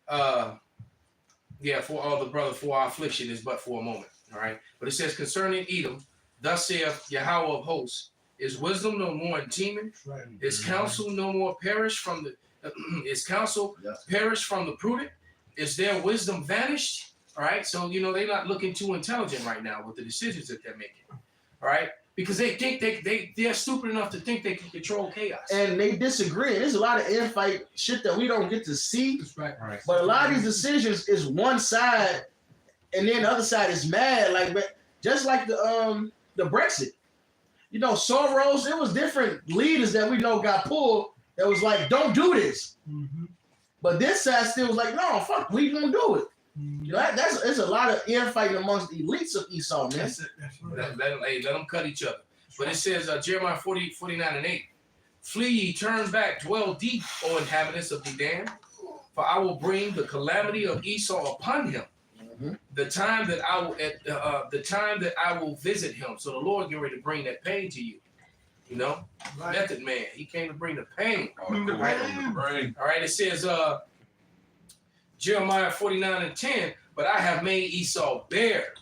[SPEAKER 5] for all the brother, for our affliction is but for a moment. All right. But it says, concerning Edom, thus saith Yahweh of hosts, is wisdom no more in Teman? Is counsel no more perish from the perish from the prudent? Is their wisdom vanished? All right. So they're not looking too intelligent right now with the decisions that they're making. All right. Because they think they're stupid enough to think they can control chaos.
[SPEAKER 7] And they disagree. There's a lot of infight shit that we don't get to see.
[SPEAKER 5] Right.
[SPEAKER 7] But a lot of these decisions is one side, and then the other side is mad. Like just like the Brexit. Soros. It was different leaders that we know got pulled. That was like, don't do this.
[SPEAKER 2] Mm-hmm.
[SPEAKER 7] But this side still was like, no, fuck, we gonna do it. There's a lot of infighting amongst the elites of Esau, man.
[SPEAKER 2] That's it. That's right.
[SPEAKER 5] Let them cut each other. But it says, Jeremiah 49:8, flee ye, turn back, dwell deep, O inhabitants of Dedan, for I will bring the calamity of Esau upon him.
[SPEAKER 7] Mm-hmm.
[SPEAKER 5] The time that I will visit him. So the Lord getting ready to bring that pain to you. Method man, he came to bring the pain. All right, it says Jeremiah 49:10, but I have made Esau bare.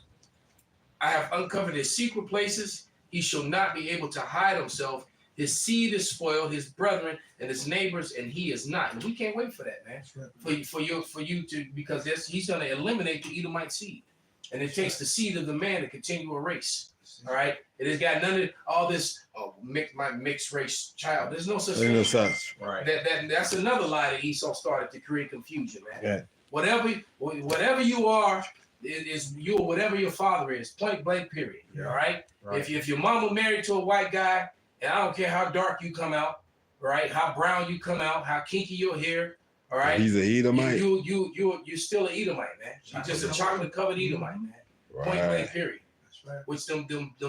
[SPEAKER 5] I have uncovered his secret places. He shall not be able to hide himself. His seed is spoiled, his brethren and his neighbors, and he is not. And we can't wait for that, man. For you to, because he's going to eliminate the Edomite seed. And it takes the seed of the man to continue a race. All right? It has got none of all this my mixed race child. There's no such thing.
[SPEAKER 1] No such.
[SPEAKER 6] Right.
[SPEAKER 5] That's another lie that Esau started to create confusion, man.
[SPEAKER 1] Yeah.
[SPEAKER 5] Whatever you are, it is you or whatever your father is. Point blank. Period.
[SPEAKER 6] Yeah.
[SPEAKER 5] All right.
[SPEAKER 6] Right.
[SPEAKER 5] If your mama married to a white guy, and I don't care how dark you come out, right? How brown you come out, how kinky your hair, all right.
[SPEAKER 1] He's a Edomite.
[SPEAKER 5] You're still an Edomite, man. You're just a chocolate covered Edomite, man. Point blank.
[SPEAKER 1] Right.
[SPEAKER 5] Period.
[SPEAKER 2] That's right.
[SPEAKER 5] Which them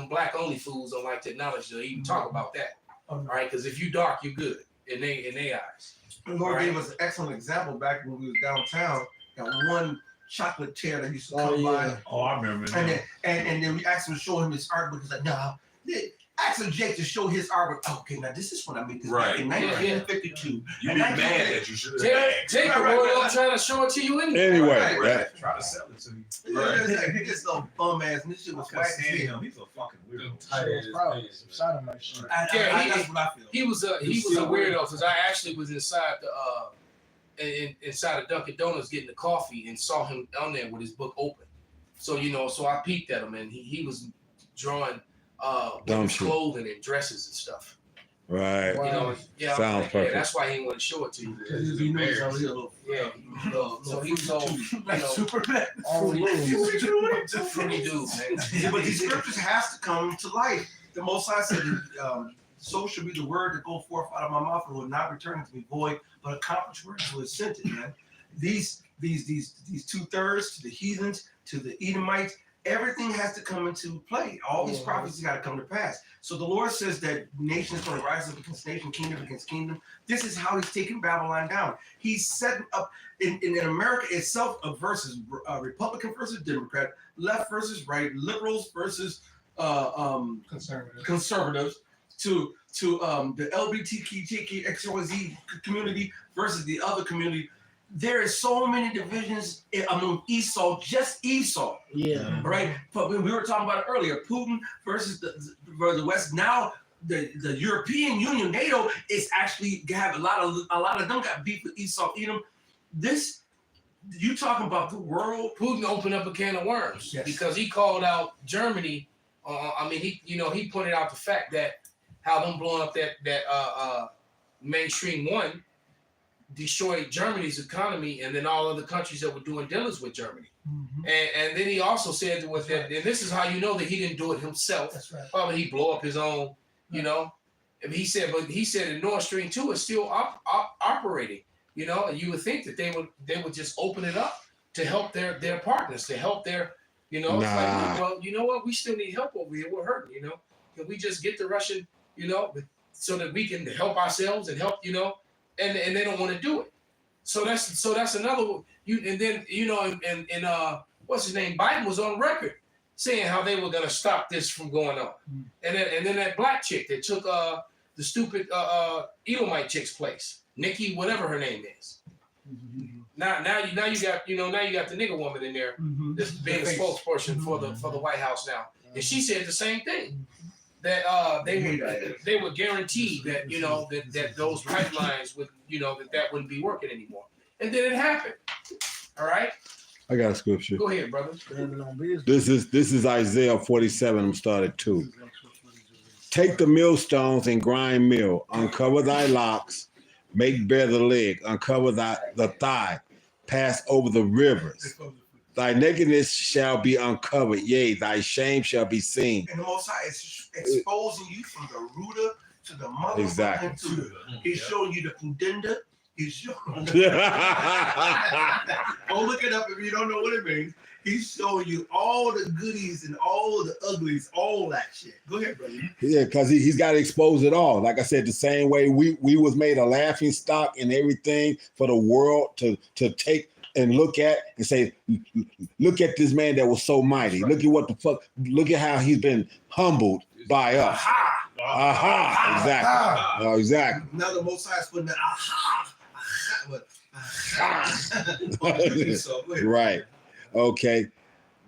[SPEAKER 5] black only fools don't like to acknowledge to even talk about that.
[SPEAKER 2] Oh, no.
[SPEAKER 5] All right, because if you dark, you're good in their eyes.
[SPEAKER 2] The Lord
[SPEAKER 5] Right.
[SPEAKER 2] gave us an excellent example back when we was downtown. That one chocolate tear that used to come by,
[SPEAKER 6] Oh, I remember.
[SPEAKER 2] and then we asked him to show him his artwork. He's like, no. Asked him Jake to show his artwork. Oh, okay, now this is when I made this
[SPEAKER 12] Right.
[SPEAKER 2] back in
[SPEAKER 5] Yeah, yeah.
[SPEAKER 2] 1952.
[SPEAKER 12] You be
[SPEAKER 2] And
[SPEAKER 12] mad
[SPEAKER 2] 1950
[SPEAKER 12] that you should have
[SPEAKER 5] Take
[SPEAKER 2] Right,
[SPEAKER 5] it,
[SPEAKER 2] right,
[SPEAKER 5] boy.
[SPEAKER 2] right.
[SPEAKER 5] I'm trying to show it to you anyway.
[SPEAKER 1] Anyway,
[SPEAKER 2] Right,
[SPEAKER 1] that,
[SPEAKER 6] Try to sell it to you.
[SPEAKER 2] Yeah, it's like, this little bum ass, and this shit was
[SPEAKER 6] I
[SPEAKER 2] whack
[SPEAKER 6] can't
[SPEAKER 2] as
[SPEAKER 6] stand
[SPEAKER 2] hell.
[SPEAKER 6] him. He's a fucking weirdo.
[SPEAKER 11] Sodomite shit.
[SPEAKER 2] That's what I feel.
[SPEAKER 5] He was a weirdo because I actually was inside inside of Dunkin' Donuts getting the coffee and saw him on there with his book open. So so I peeked at him and he was drawing
[SPEAKER 1] Dumb
[SPEAKER 5] women's
[SPEAKER 1] shit.
[SPEAKER 5] clothing and dresses and stuff.
[SPEAKER 1] right.
[SPEAKER 5] Yeah,
[SPEAKER 1] Sounds perfect.
[SPEAKER 5] that's why he didn't want to show it to you.
[SPEAKER 2] He knows how real.
[SPEAKER 5] Yeah, so he was all
[SPEAKER 2] Like Superman.
[SPEAKER 5] fruity dude, man.
[SPEAKER 2] Yeah, but these scriptures has to come to life. The Most High said, "So should be the word that go forth out of my mouth, and will not return to me void, but accomplish words who has sent it." Man, these 2/3 to the heathens, to the Edomites, everything has to come into play. All these prophecies got to come to pass. So the Lord says that nation is going to rise up against nation, kingdom against kingdom. This is how He's taking Babylon down. He's setting up in America itself versus Republican versus Democrat, left versus right, liberals versus conservatives, to the LGBTQ XYZ community versus the other community. There is so many divisions among Esau, just Esau.
[SPEAKER 7] Yeah.
[SPEAKER 2] Right? But we were talking about it earlier. Putin versus the West. Now the European Union, NATO, is actually have a lot of them got beef with Esau, Edom. This you talking about the world?
[SPEAKER 5] Putin opened up a can of worms because he called out Germany. He pointed out the fact that how them blowing up that mainstream one destroyed Germany's economy, and then all other countries that were doing dealings with Germany. And then he also said with that, and this is how you know that he didn't do it himself.
[SPEAKER 3] That's right.
[SPEAKER 5] Probably he blow up his own, you know. And he said that Nord Stream 2 is still operating, you know, and you would think that they would just open it up to help their partners, to help their, you know, it's like, well, you know what, we still need help over here. We're hurting, you know. Can we just get the Russian, you know, so that we can help ourselves and help, you know, and they don't want to do it. So that's another and then, you know, and what's his name? Biden was on record saying how they were gonna stop this from going on. And then that black chick that took the stupid Edomite chick's place, Nikki, whatever her name is. Now you got the nigger woman in there that's being a spokesperson for the White House now, and she said the same thing, that they would guarantee that, you know, that those pipelines would, you know, that wouldn't be working anymore, and then it happened. All right.
[SPEAKER 1] I got a scripture.
[SPEAKER 5] Go ahead, brother.
[SPEAKER 1] This is Isaiah 47. I'm started 2. Take the millstones and grind meal. Uncover thy locks. Make bare the leg. Uncover the thigh. Pass over the rivers. Thy nakedness shall be uncovered. Yea, thy shame shall be seen.
[SPEAKER 2] And the Most High is exposing you from the rooter to the mother.
[SPEAKER 1] Exactly.
[SPEAKER 2] He's showing you the pudenda. He's showing oh, look it up if you don't know what it means. He's showing you all the goodies and all the uglies, all that shit. Go ahead, brother.
[SPEAKER 1] Yeah, because he's got to expose it all. Like I said, the same way we was made a laughing stock and everything for the world to take and look at and say, look at this man that was so mighty. Look at what the fuck. Look at how he's been humbled by us. Aha! Exactly. Exactly.
[SPEAKER 2] Now the Most High is putting that aha.
[SPEAKER 1] Right. Okay.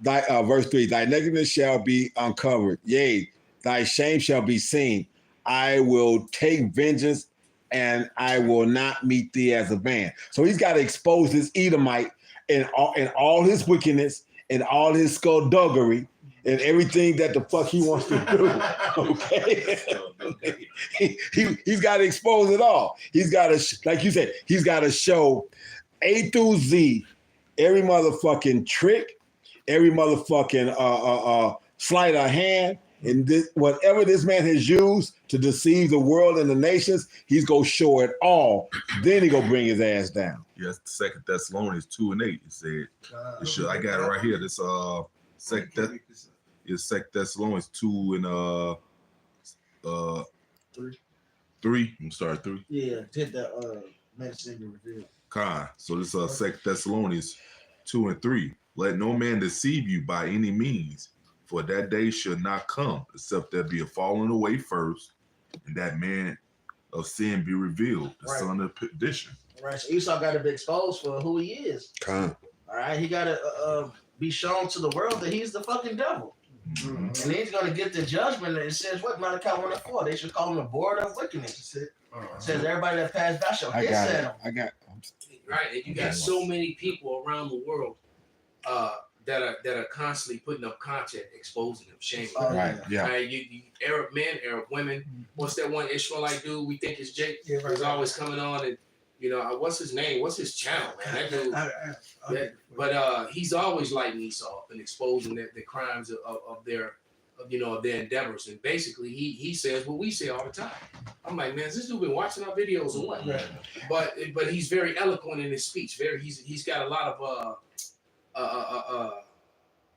[SPEAKER 1] Verse 3. Thy nakedness shall be uncovered. Yea, thy shame shall be seen. I will take vengeance and I will not meet thee as a man. So he's got to expose this Edomite and all his wickedness and all his skullduggery and everything that the fuck he wants to do. Okay. He's got to expose it all. He's got to, like you said, he's got to show A through Z every motherfucking trick, every motherfucking sleight of hand, and whatever this man has used to deceive the world and the nations, he's gonna show it all. Then he gonna bring his ass down.
[SPEAKER 4] Yes, 2 Thessalonians 2:8. It said, I got it right here. This 2 Thessalonians 2 and 3. I'm sorry, 3.
[SPEAKER 7] Yeah, did the medicine be revealed.
[SPEAKER 4] So this 2 Thessalonians 2 and 3. Let no man deceive you by any means, for that day shall not come, except there be a falling away first, and that man of sin be revealed, the son of perdition.
[SPEAKER 7] Right. So Esau got to be exposed for who he is. All right. He got to be shown to the world that he's the fucking devil. And he's going to get the judgment. It says, what, Malachi 1:4? They should call him the board of wickedness. It says everybody that passed by shall hiss at him.
[SPEAKER 5] Right, and you got so many people around the world that are constantly putting up content exposing them, shaming them.
[SPEAKER 1] Right, yeah.
[SPEAKER 5] Right, you Arab men, Arab women. What's that one Ishmaelite dude we think is Jake? He's always coming on and, you know, what's his name? What's his channel, man? That dude. But he's always lighting Esau up and exposing the crimes of their endeavors. And basically, he says what we say all the time. I'm like, man, has this dude been watching our videos or what? Right. But he's very eloquent in his speech. He's got a lot of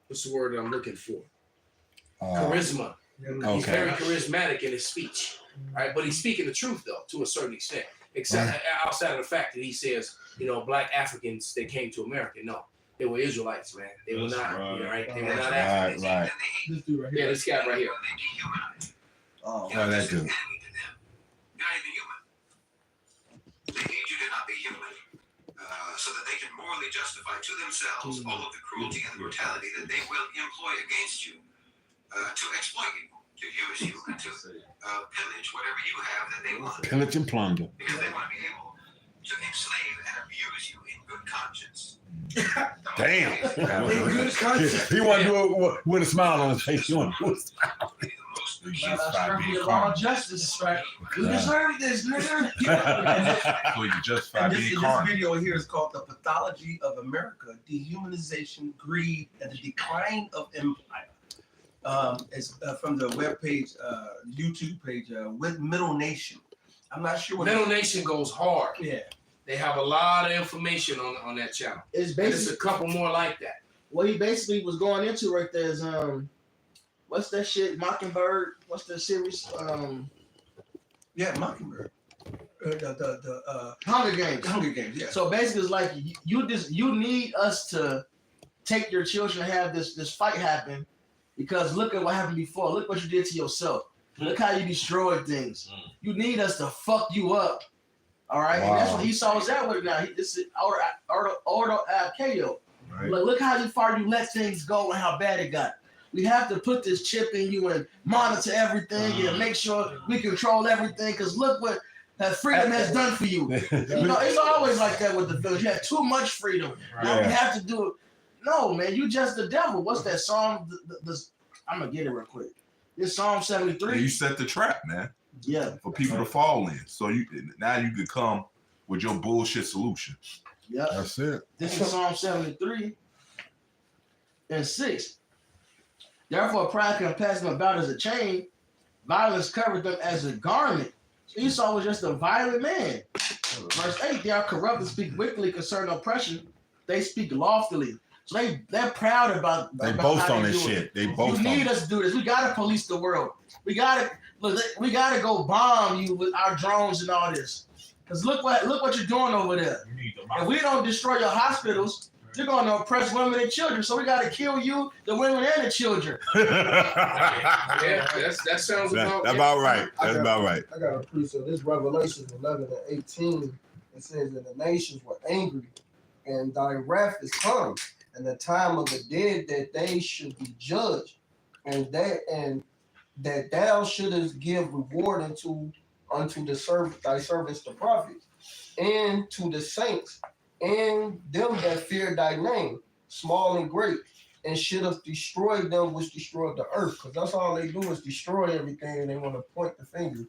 [SPEAKER 5] what's the word I'm looking for? Charisma. He's very charismatic in his speech. Right, but he's speaking the truth though, to a certain extent. Except outside of the fact that he says, you know, black Africans that came to America. No, they were Israelites, man. They were not, right? They were not Africans.
[SPEAKER 1] Right.
[SPEAKER 5] This dude right here. Yeah, this guy right here.
[SPEAKER 1] Oh, that dude.
[SPEAKER 9] Not even human. They need you to not be human, so that they can morally justify to themselves all of the cruelty and the brutality that they will employ against you to exploit you, to use you, and to pillage whatever you have that they want.
[SPEAKER 1] Pillage and plunder.
[SPEAKER 9] Because they want to be able to enslave and abuse you in good conscience.
[SPEAKER 1] Damn. He want to do it with a smile on his face. He want to do it.
[SPEAKER 4] You
[SPEAKER 7] Shout out
[SPEAKER 4] justify
[SPEAKER 7] strictly
[SPEAKER 4] being
[SPEAKER 7] of law
[SPEAKER 4] carnal.
[SPEAKER 7] and justice. Right. We deserve this, nigga.
[SPEAKER 4] So you justify
[SPEAKER 2] And
[SPEAKER 4] being
[SPEAKER 2] this
[SPEAKER 4] carnal.
[SPEAKER 2] video here is called "The Pathology of America: Dehumanization, Greed, and the Decline of Empire." It's from the webpage, YouTube page, with Middle Nation. I'm not sure what
[SPEAKER 5] Middle Nation goes hard.
[SPEAKER 2] Yeah.
[SPEAKER 5] They have a lot of information on that channel.
[SPEAKER 7] It's
[SPEAKER 5] And there's
[SPEAKER 7] basically
[SPEAKER 5] a couple more like that.
[SPEAKER 7] what he basically was going into right there is what's that shit? Mockingbird. What's the series?
[SPEAKER 2] Yeah, Mockingbird. The
[SPEAKER 7] Hunger Games.
[SPEAKER 2] Hunger Games. Yeah.
[SPEAKER 7] So basically, it's like you need us to take your children to have this fight happen, because look at what happened before. Look what you did to yourself. Look how you destroyed things. You need us to fuck you up. All right, and that's what Esau was at with it now. This is Ordo Abkeo.
[SPEAKER 1] Right.
[SPEAKER 7] Like, look how far you let things go and how bad it got. We have to put this chip in you and monitor everything and make sure we control everything. Because look what that freedom has done for you. You know, it's always like that with the village. You have too much freedom. Now we have to do it. No, man, you just the devil. What's that Psalm? I'm gonna get it real quick. This Psalm 73.
[SPEAKER 4] You set the trap, man.
[SPEAKER 7] Yeah.
[SPEAKER 4] For people to fall in. So you could come with your bullshit solution.
[SPEAKER 7] Yep.
[SPEAKER 1] That's it.
[SPEAKER 7] This is Psalm 73 and 6. Therefore, pride compassed them about as a chain, violence covered them as a garment. Esau was just a violent man. Verse 8, they are corrupt and speak wickedly concerning oppression. They speak loftily. So they're proud about
[SPEAKER 1] They
[SPEAKER 7] about
[SPEAKER 1] boast
[SPEAKER 7] how
[SPEAKER 1] on
[SPEAKER 7] they
[SPEAKER 1] this
[SPEAKER 7] do it.
[SPEAKER 1] shit. They boast
[SPEAKER 7] You
[SPEAKER 1] on
[SPEAKER 7] need
[SPEAKER 1] it.
[SPEAKER 7] us to do this. We gotta police the world. We gotta go bomb you with our drones and all this. Cause look what you're doing over there. If we don't destroy your hospitals, you're going to oppress women and children. So we gotta kill you, the women and the children.
[SPEAKER 5] Yeah, that sounds about.
[SPEAKER 1] That's about right. That's about right.
[SPEAKER 11] I got a precept. This Revelation 11 and 18. It says that the nations were angry, and thy wrath is come, and the time of the dead that they should be judged, and that thou shouldest give reward unto thy servants the prophets, and to the saints, and them that fear thy name, small and great, and should have destroyed them which destroyed the earth. Because that's all they do is destroy everything, and they want to point the finger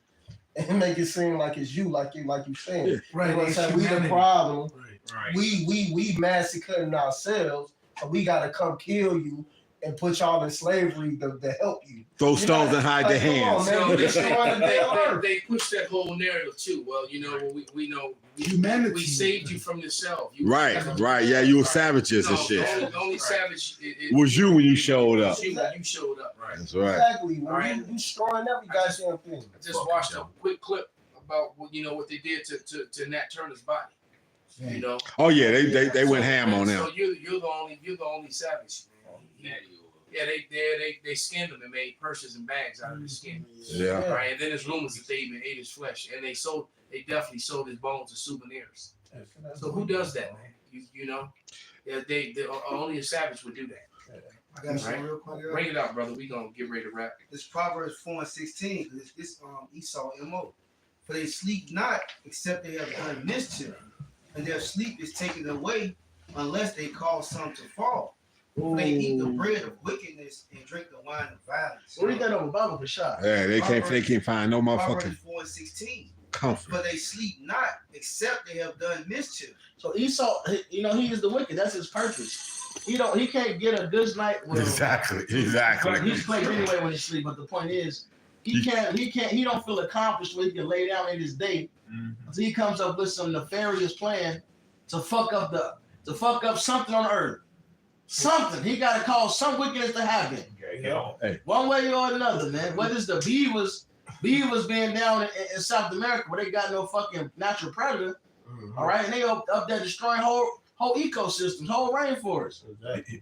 [SPEAKER 11] and make it seem like it's you, like you saying.
[SPEAKER 3] Right.
[SPEAKER 11] You know what I'm
[SPEAKER 3] It's
[SPEAKER 11] saying? We the
[SPEAKER 3] humanity.
[SPEAKER 11] problem.
[SPEAKER 6] Right.
[SPEAKER 11] We massacring ourselves, so we gotta come kill you and put y'all in slavery to help you.
[SPEAKER 1] Throw stones and hide their
[SPEAKER 11] Come on,
[SPEAKER 1] hands.
[SPEAKER 11] man.
[SPEAKER 5] So
[SPEAKER 11] We
[SPEAKER 5] they,
[SPEAKER 11] destroying the damn earth.
[SPEAKER 5] they push that whole narrative too. Well, you know, we know
[SPEAKER 3] Humanity.
[SPEAKER 5] we saved you from yourself. You
[SPEAKER 1] Right, right. Yeah, you were savages and
[SPEAKER 5] No,
[SPEAKER 1] shit.
[SPEAKER 5] the only savage
[SPEAKER 1] It was you when you showed up.
[SPEAKER 5] was you when you showed up. Right.
[SPEAKER 1] That's right.
[SPEAKER 11] Exactly. When
[SPEAKER 5] Right.
[SPEAKER 11] you destroying every goddamn thing.
[SPEAKER 5] I just watched a quick clip about what they did to Nat Turner's body. You know.
[SPEAKER 1] Oh yeah, they went ham on
[SPEAKER 5] So
[SPEAKER 1] them.
[SPEAKER 5] you're the only savage. Yeah, they skinned him and made purses and bags out of his skin.
[SPEAKER 1] Yeah.
[SPEAKER 5] Right, and then there's rumors that they even ate his flesh, and they definitely sold his bones as souvenirs. So who does that, man? You know, yeah, they only a savage would do that.
[SPEAKER 8] I got some real quick.
[SPEAKER 5] Bring it out, brother. We gonna get ready to wrap.
[SPEAKER 8] This Proverbs 4 and 16. This Esau MO. For they sleep not except they have done mischief, and their sleep is taken away unless they cause some to fall. They eat the bread of wickedness and drink the wine of violence.
[SPEAKER 7] Read that over Bible for shot.
[SPEAKER 1] Yeah, they can't find no
[SPEAKER 8] Proverbs
[SPEAKER 1] motherfucking
[SPEAKER 8] 4 and 16.
[SPEAKER 1] comfort.
[SPEAKER 8] For they sleep not except they have done mischief.
[SPEAKER 7] So Esau, he is the wicked. That's his purpose. He can't get a good night with
[SPEAKER 1] Exactly.
[SPEAKER 7] He's playing anyway when he sleep. But the point is, he don't feel accomplished where he can lay down in his day. So he comes up with some nefarious plan to fuck up something on earth. Something. He got to cause some wickedness to happen.
[SPEAKER 1] Hey.
[SPEAKER 7] One way or another, man. Whether it's the beavers being down in South America where they got no fucking natural predator, all right, and they up there destroying whole ecosystems, whole rainforest.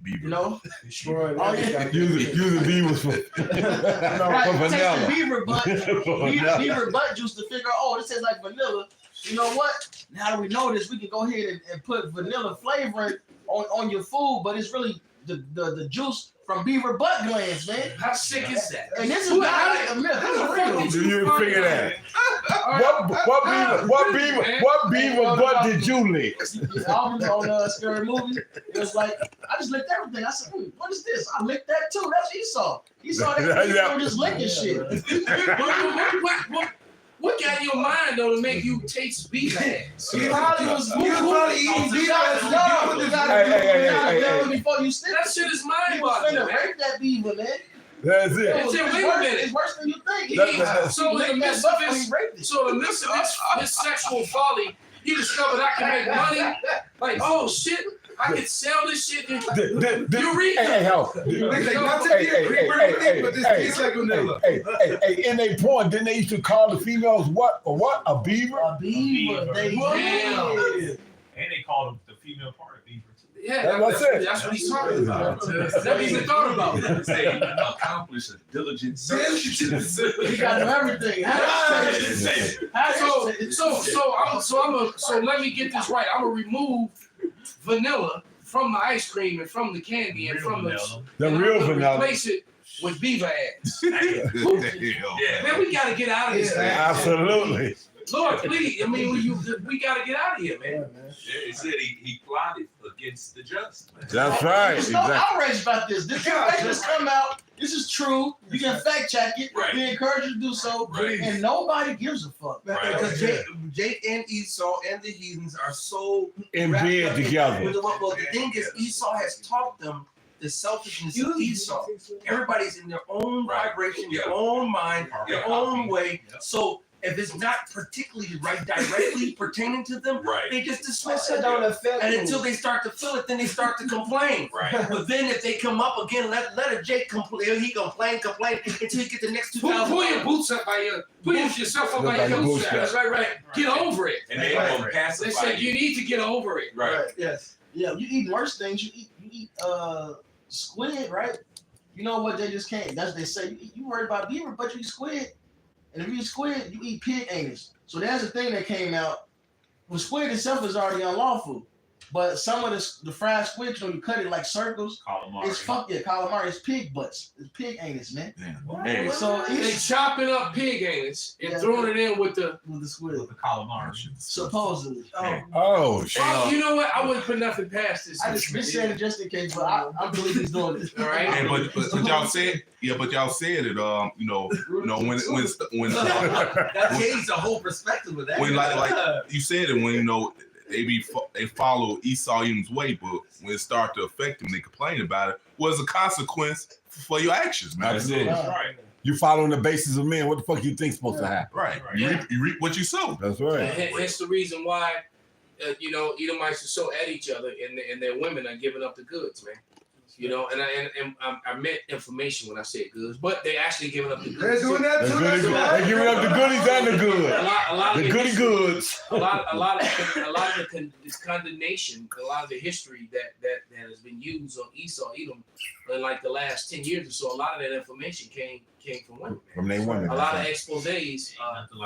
[SPEAKER 7] You know,
[SPEAKER 11] Destroying
[SPEAKER 7] Oh, yeah.
[SPEAKER 11] everything.
[SPEAKER 1] Using beavers for
[SPEAKER 7] right? Take
[SPEAKER 1] vanilla.
[SPEAKER 7] the beaver butt juice to figure out, oh, this tastes like vanilla. You know what? Now that we know this, we can go ahead and put vanilla flavoring on your food, but it's really the juice from beaver butt glands, man.
[SPEAKER 5] How sick is that?
[SPEAKER 7] And this is not a myth. This is real.
[SPEAKER 1] You didn't figure that. What beaver butt did you lick?
[SPEAKER 7] Album on Scary Movie. It was like I just licked everything. I said, "What is this?" I licked that too. That's Esau. Esau that just licking shit.
[SPEAKER 5] What got in your mind though to make you taste beef ass?
[SPEAKER 3] He probably eating beef
[SPEAKER 7] before you stick.
[SPEAKER 5] That shit is mind
[SPEAKER 7] You finna
[SPEAKER 5] boggling.
[SPEAKER 7] rape that beaver, man.
[SPEAKER 1] That's it.
[SPEAKER 5] Wait a minute.
[SPEAKER 7] It's worse than you think.
[SPEAKER 5] So in the midst of this sexual folly, he discovered I can make money. Like, oh shit, I can sell this shit. You read
[SPEAKER 1] Hey, in they porn, didn't they used to call the females what? A beaver?
[SPEAKER 7] A beaver. They did.
[SPEAKER 6] And they call them the female part of beaver too.
[SPEAKER 5] Yeah, that's what he's talking about. That's what he's thought about.
[SPEAKER 12] Say accomplish a diligent search.
[SPEAKER 7] You got to know everything.
[SPEAKER 5] So let me get this right. I'm gonna remove vanilla from the ice cream and from the candy and from
[SPEAKER 1] the real vanilla.
[SPEAKER 5] Replace it with beaver ass. Man, we gotta get out of this.
[SPEAKER 1] Absolutely.
[SPEAKER 5] Lord, please. I mean, we gotta get out of here, man.
[SPEAKER 12] He said he plotted against the just.
[SPEAKER 1] That's right.
[SPEAKER 7] There's no outrage about this. This information has come out. This is true. You can fact check it.
[SPEAKER 12] Right.
[SPEAKER 7] We encourage you to do so.
[SPEAKER 12] Right.
[SPEAKER 7] And nobody gives a fuck.
[SPEAKER 2] Because Jake and Esau and the heathens are so
[SPEAKER 1] In
[SPEAKER 2] wrapped
[SPEAKER 1] bed
[SPEAKER 2] up
[SPEAKER 1] together.
[SPEAKER 2] Well, the thing is, Esau has taught them the selfishness of Esau. Everybody's in their own vibration, their own mind, their own way. So if it's not particularly directly pertaining to them, they just dismiss it. And until they start to feel it, then they start to complain. But then if they come up again, let a Jake complain. He complain until you get the next 2,000.
[SPEAKER 5] Pull your boots up by your, pull yourself up by your bootstraps. Right. Get over it.
[SPEAKER 12] And they gonna pacify
[SPEAKER 5] They said you need to get over it.
[SPEAKER 12] Right.
[SPEAKER 2] Yes.
[SPEAKER 7] Yeah, you eat worse things. You eat squid, right? You know what they just can't. That's what they say. You worried about beaver, but you eat squid. And if you eat squid, you eat pig anus. So there's a thing that came out. Well, squid itself is already unlawful. But some of the fried squid, when you cut it like circles, it's calamari. It's pig butts. It's pig anus, man.
[SPEAKER 12] Hey,
[SPEAKER 7] So
[SPEAKER 5] They chopping up pig anus and throwing it in with the
[SPEAKER 7] squid.
[SPEAKER 6] With the calamari.
[SPEAKER 7] Supposedly.
[SPEAKER 1] Oh shit.
[SPEAKER 5] You know what? I wouldn't put nothing past this.
[SPEAKER 7] I just saying it just in case, but I believe he's doing it.
[SPEAKER 5] All right.
[SPEAKER 4] Hey, but y'all said, but y'all said it. When
[SPEAKER 2] That changed the whole perspective of that.
[SPEAKER 4] when like you said it when they follow Esau Edom's way, but when it start to affect them, they complain about it. Was a consequence for your actions, man.
[SPEAKER 1] That's it.
[SPEAKER 6] Right.
[SPEAKER 1] You following the basis of men. What the fuck you think supposed to happen?
[SPEAKER 4] Right. You reap what you sow.
[SPEAKER 1] That's right.
[SPEAKER 5] And hence the reason why, Edomites are so at each other, and their women are giving up the goods, man. I meant information when I said goods, but they actually giving up the goods.
[SPEAKER 3] They're doing that too.
[SPEAKER 1] They're giving up the goodies and the good.
[SPEAKER 5] A lot
[SPEAKER 1] The
[SPEAKER 5] of
[SPEAKER 1] goody goods.
[SPEAKER 5] a lot of this condemnation, a lot of the history that has been used on Esau, Edom, in like the last 10 years or so. A lot of that information came from women.
[SPEAKER 1] From their women.
[SPEAKER 5] A lot of exposés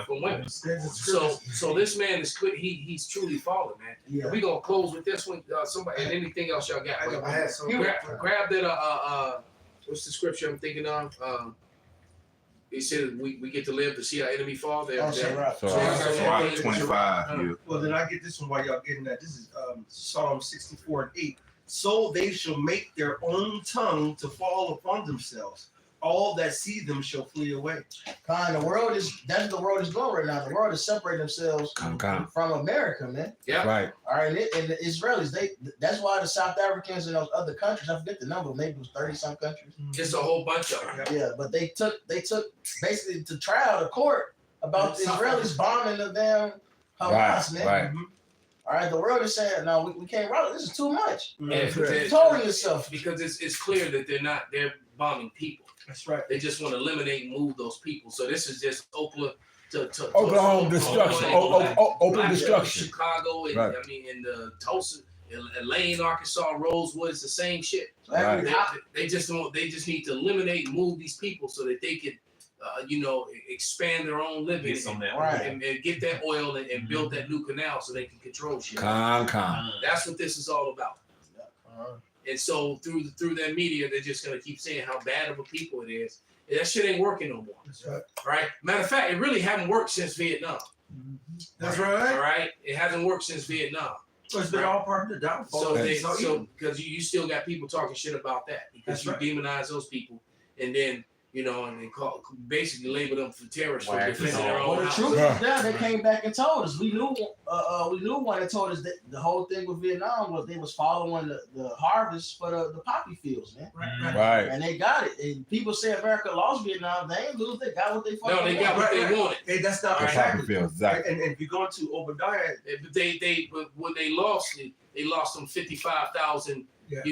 [SPEAKER 5] from women. So this man is quit. He's truly fallen, man.
[SPEAKER 7] Yeah.
[SPEAKER 5] We gonna close with this one. Somebody and anything else y'all got?
[SPEAKER 3] I had some.
[SPEAKER 5] Grab that. What's the scripture I'm thinking of? He said we get to live to see our enemy fall.
[SPEAKER 4] Sirach 25.
[SPEAKER 2] Well, then I get this one while y'all getting that. This is Psalm 64:8. So they shall make their own tongue to fall upon themselves. All that see them shall flee away.
[SPEAKER 7] That's the world is going right now. The world is separating themselves from America, man.
[SPEAKER 5] Yeah.
[SPEAKER 1] Right.
[SPEAKER 7] All right, and the Israelis, that's why the South Africans and those other countries, I forget the number, maybe it was 30-some countries.
[SPEAKER 5] Just a whole bunch of them.
[SPEAKER 7] Yeah, but they took basically to trial to court about the Israelis bombing the damn Hamas, man.
[SPEAKER 1] Right.
[SPEAKER 7] All right, the world is saying, no, we can't roll it. This is too much.
[SPEAKER 5] And
[SPEAKER 7] Totally yourself.
[SPEAKER 5] because it's clear that they're bombing people.
[SPEAKER 2] That's right.
[SPEAKER 5] They just want to eliminate and move those people. So this is just Oklahoma
[SPEAKER 1] destruction. Open destruction.
[SPEAKER 5] Chicago and
[SPEAKER 1] Right.
[SPEAKER 5] in the Tulsa, Elaine, Arkansas, Rosewood, it's the same shit.
[SPEAKER 1] Right.
[SPEAKER 5] They just need to eliminate and move these people so that they can expand their own living
[SPEAKER 6] Get some of that.
[SPEAKER 7] Right.
[SPEAKER 5] and get that oil and build that new canal so they can control shit.
[SPEAKER 1] Con.
[SPEAKER 5] That's what this is all about. And so through their media, they're just gonna keep saying how bad of a people it is. And that shit ain't working no more.
[SPEAKER 3] That's right.
[SPEAKER 5] Right? Matter of fact, it really hasn't worked since Vietnam.
[SPEAKER 3] That's right.
[SPEAKER 5] All right? It hasn't worked since Vietnam.
[SPEAKER 2] So it's been all part of the downfall.
[SPEAKER 5] So because you still got people talking shit about that because
[SPEAKER 2] That's
[SPEAKER 5] you demonize those people and then and they basically label them for terrorists for defending their own
[SPEAKER 7] Well, the
[SPEAKER 5] house.
[SPEAKER 7] truth is that they came back and told us. We knew when they told us that the whole thing with Vietnam was they was following the harvest for the poppy fields, man.
[SPEAKER 1] Right.
[SPEAKER 7] And they got it. And people say America lost Vietnam. They ain't lose. They got what they fucking
[SPEAKER 5] No, they got what they wanted.
[SPEAKER 2] Hey, that's not
[SPEAKER 1] The
[SPEAKER 2] exactly.
[SPEAKER 1] poppy fields, exactly.
[SPEAKER 2] And if you go into Obadiah,
[SPEAKER 5] But when they lost it, they lost some 55,000
[SPEAKER 2] Yeah.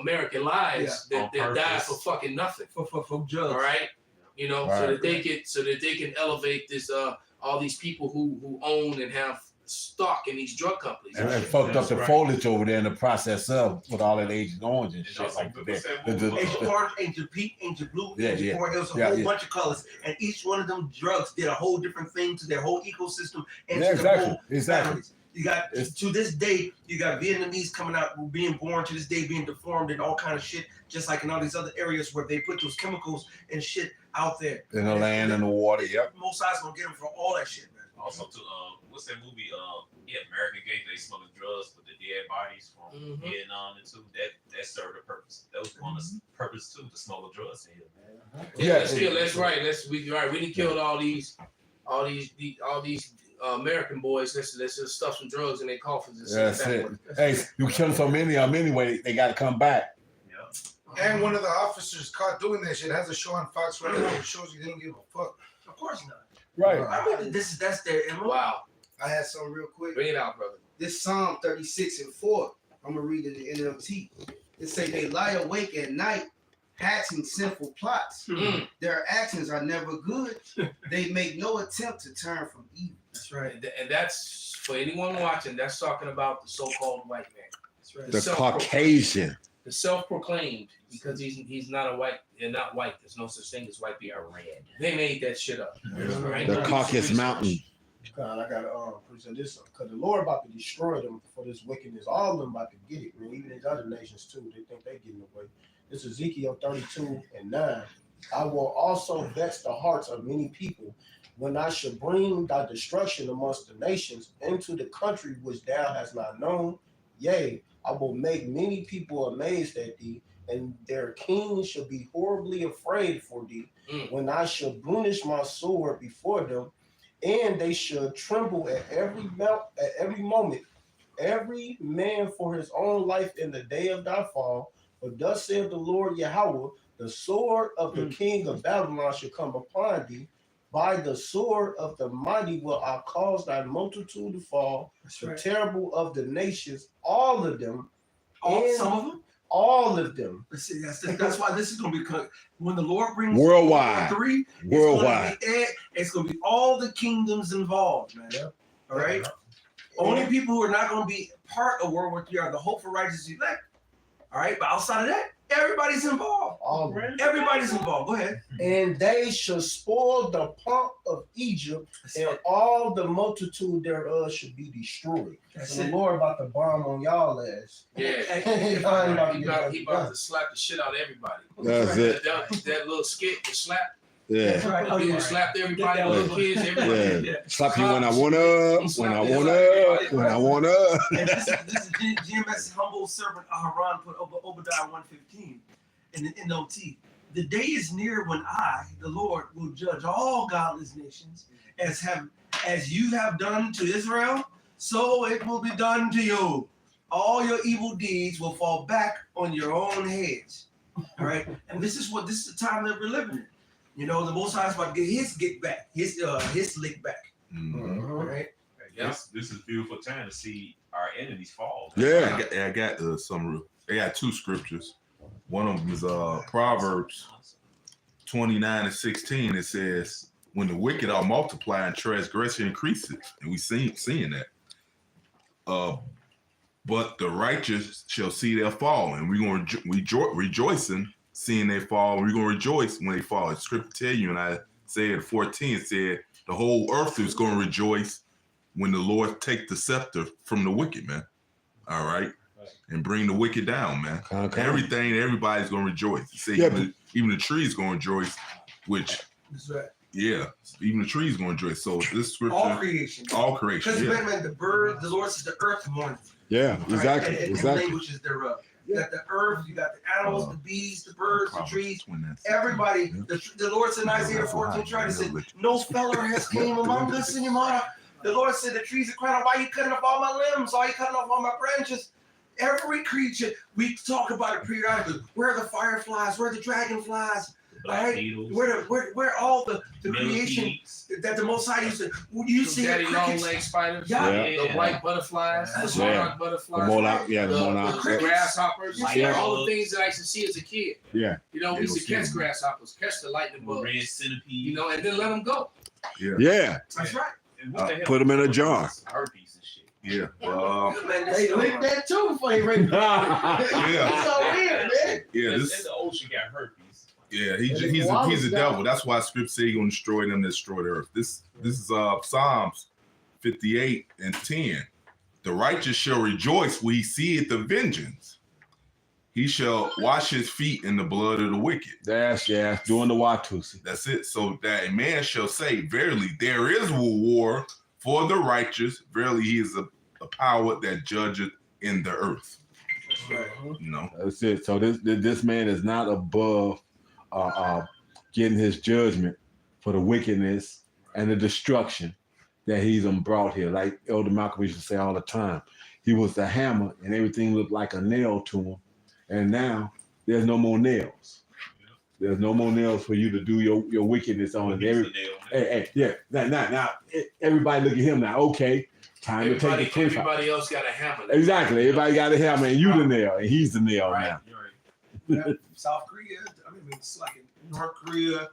[SPEAKER 5] American lives that died for fucking nothing.
[SPEAKER 2] for judge.
[SPEAKER 5] All right, so
[SPEAKER 1] Right.
[SPEAKER 5] that they can elevate this all these people who own and have stock in these drug companies.
[SPEAKER 1] And fucked up the foliage over there in the process of with all that Agent Orange and shit
[SPEAKER 6] also
[SPEAKER 1] like
[SPEAKER 6] people
[SPEAKER 1] that.
[SPEAKER 6] say,
[SPEAKER 2] Agent Orange, Agent Pink, Agent Blue,
[SPEAKER 1] Yeah,
[SPEAKER 2] Agent
[SPEAKER 1] yeah.
[SPEAKER 2] Orange. It was a
[SPEAKER 1] Yeah,
[SPEAKER 2] whole
[SPEAKER 1] yeah.
[SPEAKER 2] bunch of colors, and each one of them drugs did a whole different thing to their whole ecosystem and
[SPEAKER 1] Yeah,
[SPEAKER 2] to the
[SPEAKER 1] exactly.
[SPEAKER 2] whole
[SPEAKER 1] Exactly.
[SPEAKER 2] families. You got to this day, you got Vietnamese coming out, being born to this day, being deformed and all kind of shit, just like in all these other areas where they put those chemicals and shit out there.
[SPEAKER 1] In the land and the water, yep.
[SPEAKER 2] Most sides gonna get them for all that shit, man.
[SPEAKER 6] Also, to what's that movie? American Gate. They smuggling drugs with the dead bodies from Vietnam and too. That served a purpose. That was one of the purpose too to smuggle drugs in here.
[SPEAKER 1] Yeah.
[SPEAKER 5] That's right. We didn't kill all these American boys. Let's just stuff some drugs in their coffins and send
[SPEAKER 1] That's
[SPEAKER 5] it
[SPEAKER 1] it.
[SPEAKER 5] back.
[SPEAKER 1] Hey, you killing so many of them anyway, they got to come back.
[SPEAKER 3] And one of the officers caught doing that shit has a show on Fox right now that shows you they don't give a fuck.
[SPEAKER 2] Of course not.
[SPEAKER 1] Right.
[SPEAKER 2] I mean, that's their MO.
[SPEAKER 5] Wow.
[SPEAKER 8] I had something real quick.
[SPEAKER 5] Bring it out, brother.
[SPEAKER 8] This Psalm 36:4. I'm gonna read it in NLT. It say they lie awake at night, hatching sinful plots. Their actions are never good. They make no attempt to turn from evil.
[SPEAKER 2] That's right.
[SPEAKER 5] And that's for anyone watching. That's talking about the so-called white man.
[SPEAKER 2] That's right.
[SPEAKER 1] The Caucasian.
[SPEAKER 5] The self-proclaimed, because he's not a white. They're not white. There's no such thing as white. They are red. They made that shit up. Right?
[SPEAKER 1] The Caucasus Mountain.
[SPEAKER 11] God, I gotta present this because the Lord about to destroy them for this wickedness. All of them about to get it, man. Even these other nations too. They think they getting away. This is Ezekiel 32:9. I will also vex the hearts of many people when I shall bring thy destruction amongst the nations into the country which thou hast not known. Yea, I will make many people amazed at thee, and their kings shall be horribly afraid for thee. When I shall burnish my sword before them, and they shall tremble at every moment, every man for his own life in the day of thy fall. For thus saith the Lord Yahweh, the sword of the king of Babylon shall come upon thee. By the sword of the mighty will I cause thy multitude to fall.
[SPEAKER 2] That's
[SPEAKER 11] The
[SPEAKER 2] right.
[SPEAKER 11] terrible of the nations, all of them.
[SPEAKER 2] Some of them.
[SPEAKER 11] All of them.
[SPEAKER 2] But see, that's why this is gonna be when the Lord brings
[SPEAKER 1] Worldwide.
[SPEAKER 2] 3.
[SPEAKER 1] Worldwide.
[SPEAKER 2] It's gonna be all the kingdoms involved, man. All right. Only people who are not gonna be part of World War III are the hope for righteous elect. All right, but outside of that, everybody's involved.
[SPEAKER 11] All of them.
[SPEAKER 2] Everybody's involved. Go ahead.
[SPEAKER 11] And they shall spoil the pomp of Egypt, and all the multitude thereof should be destroyed.
[SPEAKER 2] That's
[SPEAKER 11] So the
[SPEAKER 2] it.
[SPEAKER 11] Lord about to bomb on y'all ass.
[SPEAKER 5] Yeah.
[SPEAKER 11] He about to
[SPEAKER 5] He
[SPEAKER 11] get
[SPEAKER 5] about to slap the shit out of everybody.
[SPEAKER 1] That's it.
[SPEAKER 5] That little skit, the slap.
[SPEAKER 1] Yeah.
[SPEAKER 2] Right.
[SPEAKER 5] Oh, yeah. Slapped everybody,
[SPEAKER 2] Yeah.
[SPEAKER 5] little kids, everybody.
[SPEAKER 1] Yeah. Slap you when I want up, when I want up, when I want up.
[SPEAKER 2] And this is GMS humble servant Aharon put Obadiah 1:15 in the NLT. The day is near when I, the Lord, will judge all godless nations as you have done to Israel, so it will be done to you. All your evil deeds will fall back on your own heads. All right, and this is the time that we're living in. You know, the Most High is about to get his lick back.
[SPEAKER 1] Mhm.
[SPEAKER 2] All right.
[SPEAKER 5] Yeah.
[SPEAKER 6] This is beautiful time to see our enemies fall.
[SPEAKER 1] Yeah.
[SPEAKER 4] I got some. I got 2 scriptures. One of them is Proverbs 29:16. It says, "When the wicked are multiplied, transgression increases," and we seeing that. But the righteous shall see their fall, and we're going to rejoicing seeing they fall. We're going to rejoice when they fall. The scripture tell you, and I said 14 said the whole earth is going to rejoice when the Lord take the scepter from the wicked man. All right. and bring the wicked down, man.
[SPEAKER 1] Come.
[SPEAKER 4] Everything, everybody's gonna rejoice. You say
[SPEAKER 1] Yeah,
[SPEAKER 4] even the tree's gonna rejoice, which
[SPEAKER 2] That's right.
[SPEAKER 4] yeah, even the tree's gonna rejoice. So this scripture,
[SPEAKER 2] All creation.
[SPEAKER 4] creation,
[SPEAKER 2] Because
[SPEAKER 4] yeah.
[SPEAKER 2] the bird, the Lord says the earth mourns.
[SPEAKER 1] Yeah,
[SPEAKER 2] Right?
[SPEAKER 1] exactly.
[SPEAKER 2] And
[SPEAKER 1] Exactly.
[SPEAKER 2] languages thereof. You got the earth, you got the animals, the bees, the birds, the trees.
[SPEAKER 4] Proverbs 29:16.
[SPEAKER 2] Everybody,
[SPEAKER 4] Yeah.
[SPEAKER 2] the Lord said in Isaiah 14, he said, no feller has came among us anymore. The Lord said, the trees are crying out, why are you cutting off all my limbs? Why are you cutting off all my branches? Every creature, we talk about it periodically. Where are the fireflies? Where are the dragonflies?
[SPEAKER 6] Black
[SPEAKER 2] Right?
[SPEAKER 6] beetles,
[SPEAKER 2] Where all the creation
[SPEAKER 6] millipedes.
[SPEAKER 2] that the Most High used to, you
[SPEAKER 5] Some
[SPEAKER 2] see
[SPEAKER 5] daddy
[SPEAKER 2] the
[SPEAKER 5] long
[SPEAKER 2] crickets.
[SPEAKER 5] leg spiders,
[SPEAKER 2] Yeah.
[SPEAKER 5] the white butterflies, the
[SPEAKER 2] That's
[SPEAKER 1] right.
[SPEAKER 5] monarch
[SPEAKER 1] The
[SPEAKER 5] butterflies,
[SPEAKER 1] monarch, yeah, the
[SPEAKER 5] the
[SPEAKER 1] monarch.
[SPEAKER 5] grasshoppers,
[SPEAKER 2] Yeah.
[SPEAKER 5] all the things that I used to see as a kid.
[SPEAKER 1] Yeah.
[SPEAKER 5] You know, we used to
[SPEAKER 4] Yeah,
[SPEAKER 5] catch grasshoppers, catch the lightning bugs,
[SPEAKER 6] Red centipede.
[SPEAKER 5] you know, and then let them go.
[SPEAKER 1] Yeah.
[SPEAKER 2] That's right.
[SPEAKER 6] And what the hell?
[SPEAKER 1] Put 'em in a jar.
[SPEAKER 6] Herpes and shit.
[SPEAKER 4] Yeah.
[SPEAKER 2] Man,
[SPEAKER 7] They licked that too before they ready.
[SPEAKER 4] Yeah.
[SPEAKER 7] It's so weird, man.
[SPEAKER 4] Yeah,
[SPEAKER 6] And
[SPEAKER 4] this
[SPEAKER 6] the ocean got herpes.
[SPEAKER 4] yeah,
[SPEAKER 7] And the
[SPEAKER 4] he's a
[SPEAKER 7] koalas got-
[SPEAKER 4] devil. That's why scripture say he's gonna destroy them that destroy the earth. This is Psalms 58:10. The righteous shall rejoice when he seeth the vengeance. He shall wash his feet in the blood of the wicked.
[SPEAKER 1] That's doing the Watusi.
[SPEAKER 4] That's it. So that a man shall say, verily, there is a war for the righteous. Verily, he is a power that judgeth in the earth.
[SPEAKER 2] That's right.
[SPEAKER 4] You know?
[SPEAKER 1] That's it. So this man is not above getting his judgment for the wickedness and the destruction that he's brought here. Like Elder Malcolm used to say all the time, he was the hammer and everything looked like a nail to him. And now there's no more nails. There's no more nails for you to do your wickedness on. Now, everybody look at him now. Okay, time to take the cliff out.
[SPEAKER 5] Everybody else got a hammer.
[SPEAKER 1] Exactly. Everybody got a hammer, and you the nail, and he's the nail
[SPEAKER 5] Right.
[SPEAKER 1] now.
[SPEAKER 2] Yeah, South Korea, I mean, it's like in North Korea,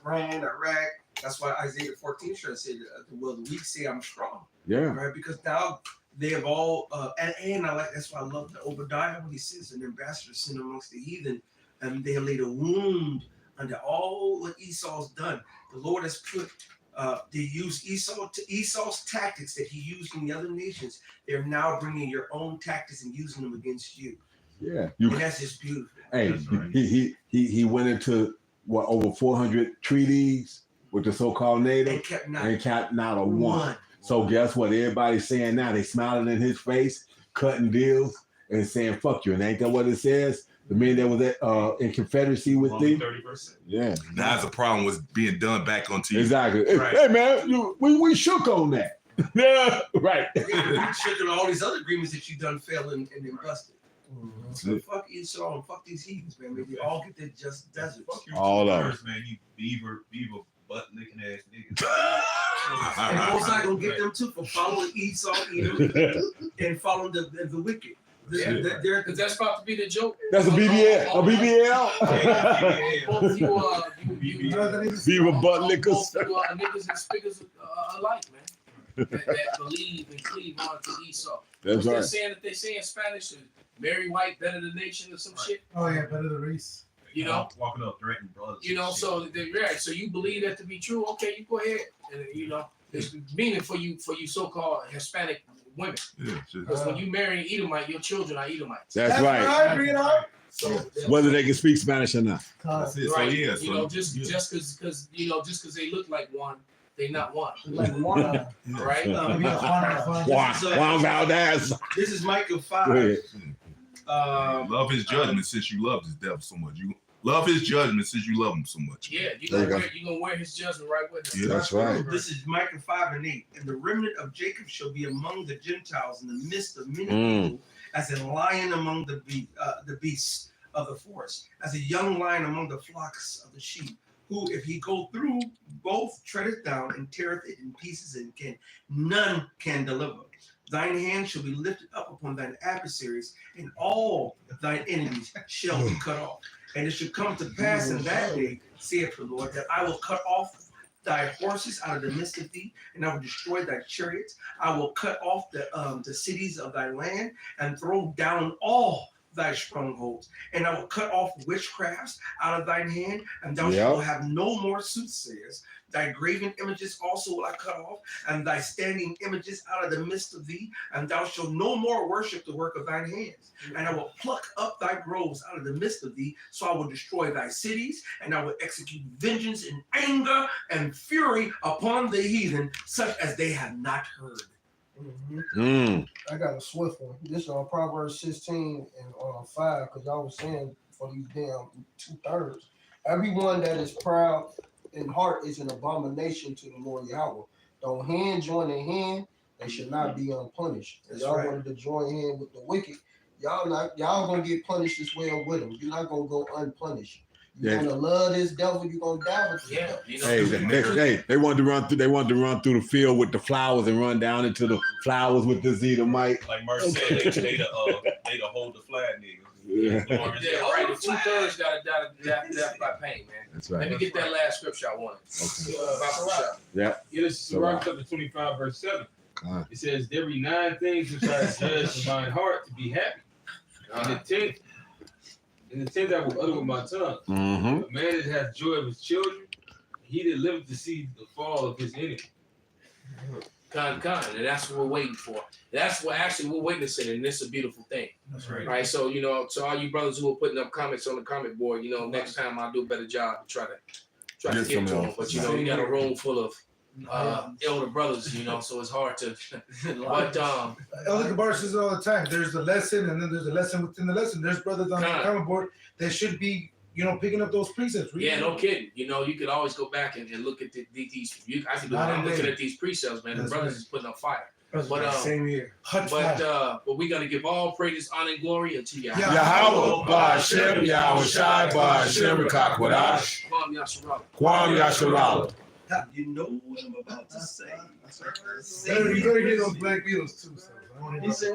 [SPEAKER 2] Iran, Iraq. That's why Isaiah 14 should say, well, the weak say I'm strong.
[SPEAKER 1] Yeah.
[SPEAKER 2] Right? Because now they have all, and I like, that's why I love the Obadiah when he says an ambassador sin amongst the heathen, and they laid a wound under all what Esau's done. The Lord has put, they use Esau's tactics that he used in the other nations. They're now bringing your own tactics and using them against you.
[SPEAKER 1] Yeah.
[SPEAKER 2] And that's just beautiful.
[SPEAKER 1] Hey,
[SPEAKER 4] That's right.
[SPEAKER 1] he went into what over 400 treaties with the so-called native
[SPEAKER 2] And kept
[SPEAKER 1] not a one. So guess what? Everybody's saying now, they smiling in his face, cutting deals, and saying "fuck you." And ain't that what it says? The men that was at, in Confederacy with
[SPEAKER 6] Only
[SPEAKER 1] thee.
[SPEAKER 6] 30%.
[SPEAKER 1] Yeah.
[SPEAKER 4] Now it's a problem with being done back onto you.
[SPEAKER 1] Exactly. Hey,
[SPEAKER 6] Right.
[SPEAKER 1] hey, man, we shook on that. Yeah. Right.
[SPEAKER 2] You shook on all these other agreements that you done failed and then busted. So fuck Esau and fuck these heathens, man. Maybe all get their just deserts.
[SPEAKER 6] Fuck you
[SPEAKER 1] All
[SPEAKER 6] two
[SPEAKER 1] of
[SPEAKER 6] birds, man. You beaver butt licking ass niggas.
[SPEAKER 2] And most I gonna get them too for following Esau, Edom, and following the wicked. They're
[SPEAKER 5] Because that's about to be the joke.
[SPEAKER 1] That's a BBL. A BBL.
[SPEAKER 5] Both you,
[SPEAKER 1] Beaver butt lickers.
[SPEAKER 5] both you niggas and spiggers alike, man. That believe and cleave on to Esau.
[SPEAKER 1] That's
[SPEAKER 5] What's they
[SPEAKER 1] right.
[SPEAKER 5] saying that they say in Spanish? Mary White better the nation or some shit.
[SPEAKER 3] Oh yeah, better the race.
[SPEAKER 5] You know.
[SPEAKER 6] Walking up threatening brothers.
[SPEAKER 5] You know,
[SPEAKER 6] and
[SPEAKER 5] so right. So you believe that to be true? Okay, you go ahead, and you know, there's meaning for you so-called Hispanic women.
[SPEAKER 4] Yeah, shit.
[SPEAKER 5] Because when you marry an Edomite, your children are Edomites.
[SPEAKER 1] That's right.
[SPEAKER 3] Bring it up.
[SPEAKER 5] So
[SPEAKER 1] Whether they can speak Spanish or not.
[SPEAKER 4] That's it.
[SPEAKER 5] right,
[SPEAKER 4] So yeah,
[SPEAKER 5] you know, just because they look like one, they not one,
[SPEAKER 11] Like one.
[SPEAKER 5] right?
[SPEAKER 1] Juan Valdez.
[SPEAKER 2] This is Micah
[SPEAKER 1] Go
[SPEAKER 2] 5.
[SPEAKER 1] ahead.
[SPEAKER 4] love his judgment since you love this devil so much. You love his judgment since you love him so much.
[SPEAKER 5] Yeah,
[SPEAKER 1] There you go.
[SPEAKER 5] you're gonna wear his judgment right with him.
[SPEAKER 4] Yeah,
[SPEAKER 1] That's right.
[SPEAKER 2] This is Micah 5:8. And the remnant of Jacob shall be among the Gentiles in the midst of many people, as a lion among the beasts of the forest, as a young lion among the flocks of the sheep. Who, if he go through both, treadeth down and teareth it in pieces, and none can deliver. Thine hand shall be lifted up upon thine adversaries, and all thine enemies shall be cut off. And it shall come to pass in that day, saith the Lord, that I will cut off thy horses out of the midst of thee, and I will destroy thy chariots. I will cut off the cities of thy land, and throw down all thy strongholds, and I will cut off witchcrafts out of thine hand, and thou
[SPEAKER 1] Yep.
[SPEAKER 2] shalt have no more soothsayers. Thy graven images also will I cut off, and thy standing images out of the midst of thee, and thou shalt no more worship the work of thine hands. And I will pluck up thy groves out of the midst of thee, so I will destroy thy cities, and I will execute vengeance in anger and fury upon the heathen, such as they have not heard.
[SPEAKER 11] I got a swift one. This is on Proverbs 16 and 5, because I was saying for these damn 2/3. Everyone that is proud in heart is an abomination to the Lord Yahweh. Though hand join in hand, they should not be unpunished. If y'all wanted to join hand with the wicked, y'all gonna get punished as well with them. You're not gonna go unpunished. You're gonna love this devil, you're gonna die with this devil.
[SPEAKER 5] You know,
[SPEAKER 1] They wanted to run through. They wanted to run through the field with the flowers and run down into the flowers with this Edomite.
[SPEAKER 6] Like Merc said, they to hold the flag, nigga.
[SPEAKER 1] Yeah.
[SPEAKER 5] yeah, right. The 2/3 got to death by pain, man.
[SPEAKER 1] That's
[SPEAKER 5] Let
[SPEAKER 1] right.
[SPEAKER 5] me get that last scripture I wanted.
[SPEAKER 1] Okay. Yeah.
[SPEAKER 13] Yeah, this is Sirach chapter 25, verse 7. It says, there be 9 things which I judge in mine heart to be happy. And the 10th I will utter with my tongue.
[SPEAKER 1] Mm-hmm.
[SPEAKER 13] A man that hath joy of his children, he that liveth to see the fall of his enemy.
[SPEAKER 5] And that's what we're waiting for. That's what actually we're witnessing, and it's a beautiful thing.
[SPEAKER 2] That's right.
[SPEAKER 5] Right. So, you know, to all you brothers who are putting up comments on the comment board, you know, next time I'll do a better job to try to
[SPEAKER 1] Get
[SPEAKER 5] get to
[SPEAKER 1] some
[SPEAKER 5] them. But you know, you got a room full of elder brothers, you know, so it's hard to. But
[SPEAKER 3] Elder Gabar says it all the time. There's a lesson, and then there's a lesson within the lesson. There's brothers on the comment board that should be, you know, picking up those precepts.
[SPEAKER 5] yeah, no kidding. You know, you could always go back and look at these. I can do. I'm looking at these precepts, man. The brothers is putting up fire. But
[SPEAKER 2] same here.
[SPEAKER 5] But we gotta give all praises, honor, and glory unto Yahweh.
[SPEAKER 1] Yahweh, Ba'Shem, Yahweh Shai, Ba'Shem, Rekakwadash,
[SPEAKER 5] Kwam Yasharala.
[SPEAKER 1] Kwam Yasharala.
[SPEAKER 6] You know what I'm about to say.
[SPEAKER 3] You better get those black wheels too. So.
[SPEAKER 11] He said,